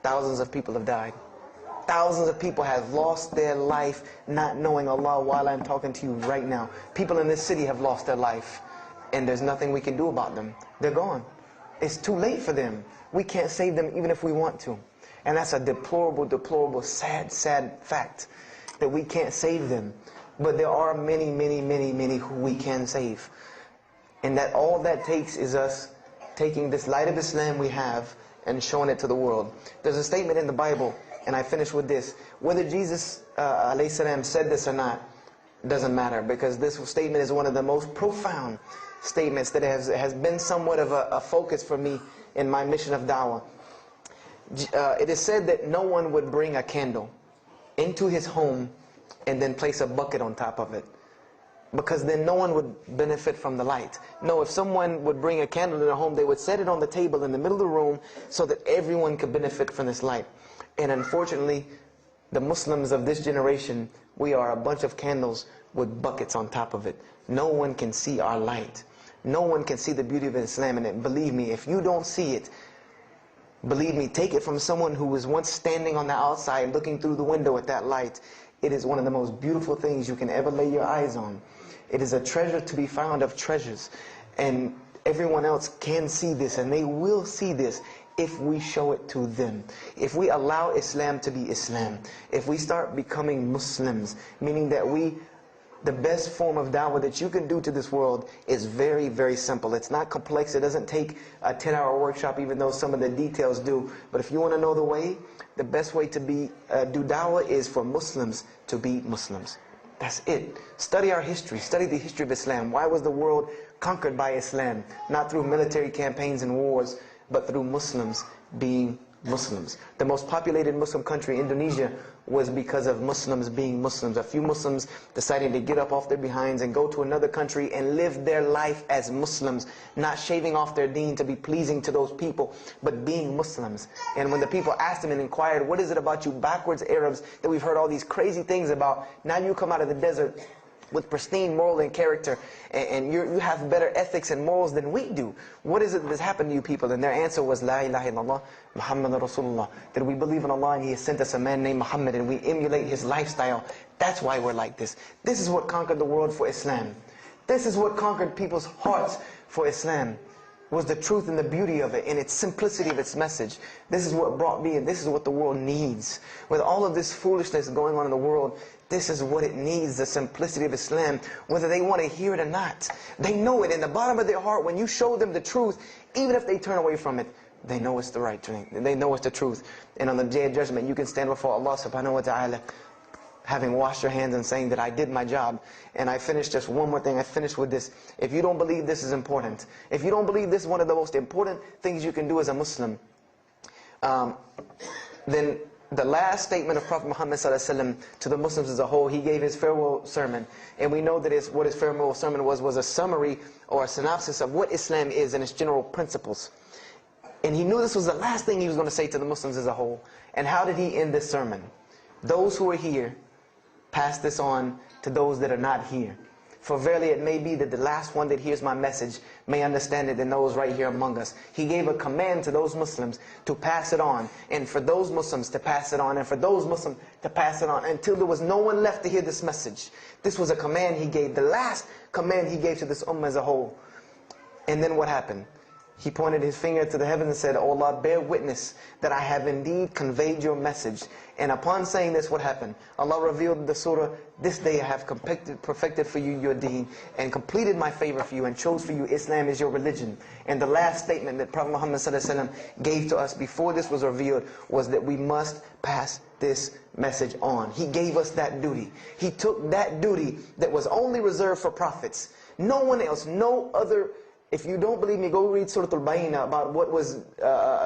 [SPEAKER 1] thousands of people have died. Thousands of people have lost their life not knowing Allah while I'm talking to you right now. People in this city have lost their life, and there's nothing we can do about them. They're gone. It's too late for them. We can't save them even if we want to. And that's a deplorable, deplorable, sad, sad fact that we can't save them. But there are many, many, many, many who we can save. And that all that takes is us taking this light of Islam we have and showing it to the world. There's a statement in the Bible, and I finish with this. Whether Jesus alayhi salam said this or not doesn't matter, because this statement is one of the most profound statements that has been somewhat of a focus for me in my mission of da'wah. It is said that no one would bring a candle into his home and then place a bucket on top of it, because then no one would benefit from the light. No, if someone would bring a candle in their home, they would set it on the table in the middle of the room so that everyone could benefit from this light. And unfortunately, the Muslims of this generation, we are a bunch of candles with buckets on top of it. No one can see our light. No one can see the beauty of Islam. And believe me, if you don't see it, believe me, take it from someone who was once standing on the outside looking through the window at that light. It is one of the most beautiful things you can ever lay your eyes on. It is a treasure to be found of treasures. And everyone else can see this, and they will see this if we show it to them. If we allow Islam to be Islam. If we start becoming Muslims, meaning that the best form of da'wah that you can do to this world is very, very simple. It's not complex. It doesn't take a 10-hour workshop, even though some of the details do. But if you want to know the way, the best way to do da'wah is for Muslims to be Muslims. That's it. Study our history. Study the history of Islam. Why was the world conquered by Islam? Not through military campaigns and wars, but through Muslims being Muslims. The most populated Muslim country, Indonesia, was because of Muslims being Muslims. A few Muslims deciding to get up off their behinds and go to another country and live their life as Muslims, not shaving off their deen to be pleasing to those people, but being Muslims. And when the people asked them and inquired, what is it about you backwards Arabs that we've heard all these crazy things about? Now you come out of the desert with pristine moral and character, and you have better ethics and morals than we do. What is it that's happened to you people? And their answer was, La ilaha illallah, Muhammad Rasulullah. That we believe in Allah and He has sent us a man named Muhammad, and we emulate his lifestyle. That's why we're like this. This is what conquered the world for Islam. This is what conquered people's hearts for Islam. Was the truth and the beauty of it and its simplicity of its message. This is what brought me, and this is what the world needs. With all of this foolishness going on in the world, this is what it needs, the simplicity of Islam, whether they want to hear it or not. They know it in the bottom of their heart. When you show them the truth, even if they turn away from it, they know it's the right thing. They know it's the truth. And on the day of judgment, you can stand before Allah subhanahu wa ta'ala, having washed your hands and saying that I did my job. And I finished just one more thing. I finished with this. If you don't believe this is important, if you don't believe this is one of the most important things you can do as a Muslim, then the last statement of Prophet Muhammad ﷺ to the Muslims as a whole, he gave his farewell sermon. And we know that what his farewell sermon was a summary or a synopsis of what Islam is and its general principles. And he knew this was the last thing he was going to say to the Muslims as a whole. And how did he end this sermon? Those who are here, pass this on to those that are not here. For verily it may be that the last one that hears my message may understand it than those right here among us. He gave a command to those Muslims to pass it on, and for those Muslims to pass it on, and for those Muslims to pass it on, until there was no one left to hear this message. This was a command he gave, the last command he gave to this ummah as a whole. And then what happened? He pointed his finger to the heavens and said, "O Allah, bear witness that I have indeed conveyed your message." And upon saying this, what happened? Allah revealed the surah, "This day I have perfected for you your deen, and completed my favor for you, and chose for you Islam as your religion." And the last statement that Prophet Muhammad ﷺ gave to us before this was revealed was that we must pass this message on. He gave us that duty. He took that duty that was only reserved for prophets. No one else, no other. If you don't believe me, go read Surah Al-Bayna about what was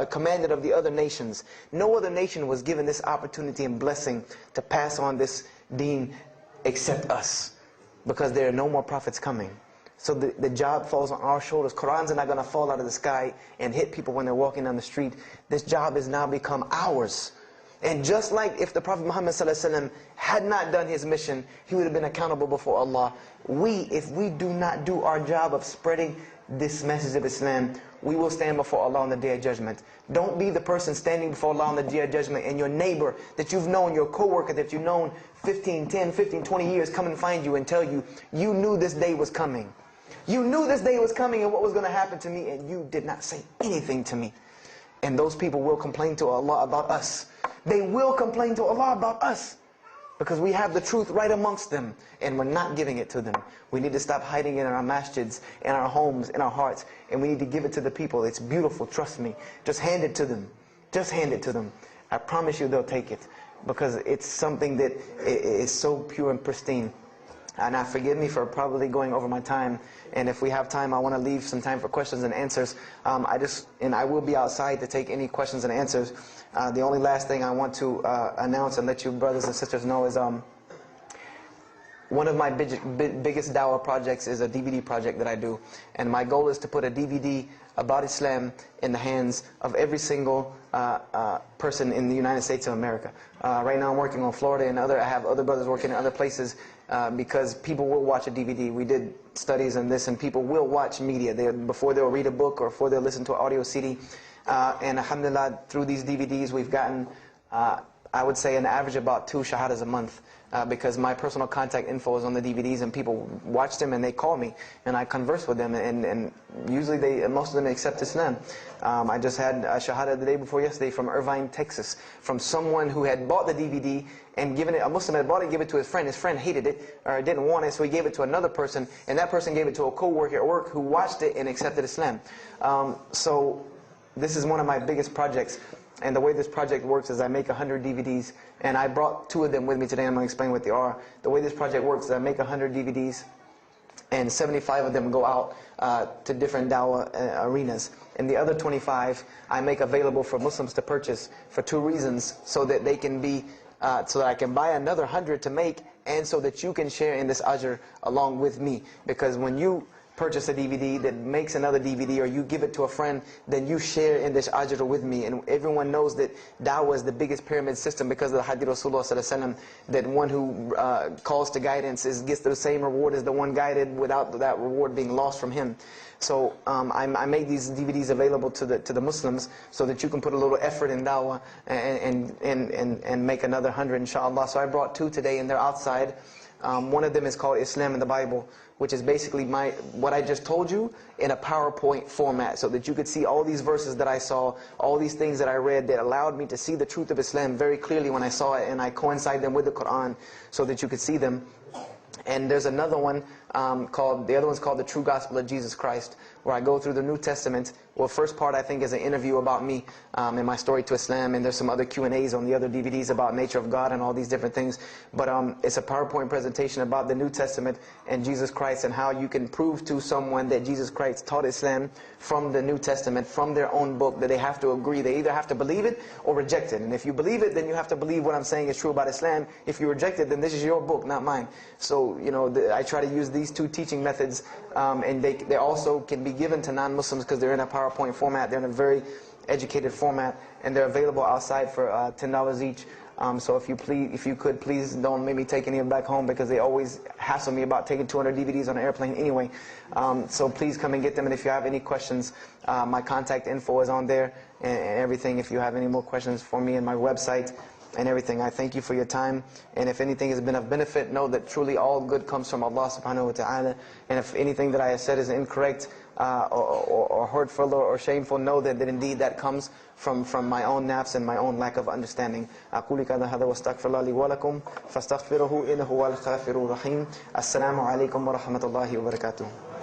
[SPEAKER 1] commanded of the other nations. No other nation was given this opportunity and blessing to pass on this deen except us. Because there are no more prophets coming. So the job falls on our shoulders. Qurans are not going to fall out of the sky and hit people when they're walking down the street. This job has now become ours. And just like if the Prophet Muhammad ﷺ had not done his mission, he would have been accountable before Allah. If we do not do our job of spreading this message of Islam, we will stand before Allah on the Day of Judgment. Don't be the person standing before Allah on the Day of Judgment and your neighbor that you've known, your co-worker that you've known 10, 15, 20 years come and find you and tell you, you knew this day was coming. You knew this day was coming and what was going to happen to me, and you did not say anything to me. And those people will complain to Allah about us. They will complain to Allah about us. Because we have the truth right amongst them, and we're not giving it to them. We need to stop hiding it in our masjids, in our homes, in our hearts, and we need to give it to the people. It's beautiful, trust me. Just hand it to them. Just hand it to them. I promise you they'll take it, because it's something that is so pure and pristine. And now forgive me for probably going over my time, and if we have time, I want to leave some time for questions and answers. I will be outside to take any questions and answers. The only last thing I want to announce and let you brothers and sisters know is one of my biggest dawah projects is a DVD project that I do. And my goal is to put a DVD about Islam in the hands of every single person in the United States of America. Right now I'm working on Florida and I have other brothers working in other places because people will watch a DVD. We did studies on this, and people will watch media before they'll read a book or before they'll listen to an audio CD. And alhamdulillah, through these DVDs we've gotten, I would say, an average about 2 shahadas a month. Because my personal contact info is on the DVDs, and people watch them and they call me and I converse with them, and usually most of them accept Islam. I just had a shahada the day before yesterday from Irvine, Texas, from someone who had bought the DVD and given it, a Muslim had bought it and given it to his friend. His friend hated it or didn't want it, so he gave it to another person, and that person gave it to a co-worker at work who watched it and accepted Islam. So this is one of my biggest projects. And the way this project works is I make 100 DVDs, and I brought 2 of them with me today. I'm going to explain what they are. The way this project works is I make 100 DVDs, and 75 of them go out to different dawah arenas. And the other 25 I make available for Muslims to purchase for 2 reasons: so that they can be, so that I can buy another 100 to make, and so that you can share in this ajr along with me. Because when you purchase a DVD that makes another DVD, or you give it to a friend, then you share in this ajr with me. And everyone knows that da'wah is the biggest pyramid system because of the hadith Rasulullah sallallahu alaihi wasallam, that one who calls to guidance gets the same reward as the one guided, without that reward being lost from him. So I made these DVDs available to the Muslims so that you can put a little effort in da'wah and make another 100 inshallah. So I brought 2 today, and they're outside. One of them is called Islam in the Bible, which is basically what I just told you in a PowerPoint format, so that you could see all these verses that I saw, all these things that I read that allowed me to see the truth of Islam very clearly when I saw it, and I coincide them with the Quran so that you could see them. And there's another one the other one's called The True Gospel of Jesus Christ, where I go through the New Testament. Well, first part I think is an interview about me and my story to Islam, and there's some other Q&As on the other DVDs about nature of God and all these different things. But it's a PowerPoint presentation about the New Testament and Jesus Christ, and how you can prove to someone that Jesus Christ taught Islam from the New Testament, from their own book, that they have to agree. They either have to believe it or reject it. And if you believe it, then you have to believe what I'm saying is true about Islam. If you reject it, then this is your book, not mine. So, you know, I try to use these 2 teaching methods, and they also can be given to non-Muslims because they're in a PowerPoint format. They're in a very educated format, and they're available outside for $10 each. So if you could, please don't make me take any of them back home, because they always hassle me about taking 200 DVDs on an airplane anyway. So please come and get them. And if you have any questions, my contact info is on there and everything. If you have any more questions for me, and my website and everything. I thank you for your time. And if anything has been of benefit, know that truly all good comes from Allah subhanahu wa ta'ala. And if anything that I have said is incorrect or hurtful or shameful, know that indeed that comes from my own nafs and my own lack of understanding. أقول كذا هذا واستغفر الله لي ولكم فاستغفروه إنه هو الغفور الرحيم. السلام عليكم ورحمة الله وبركاته.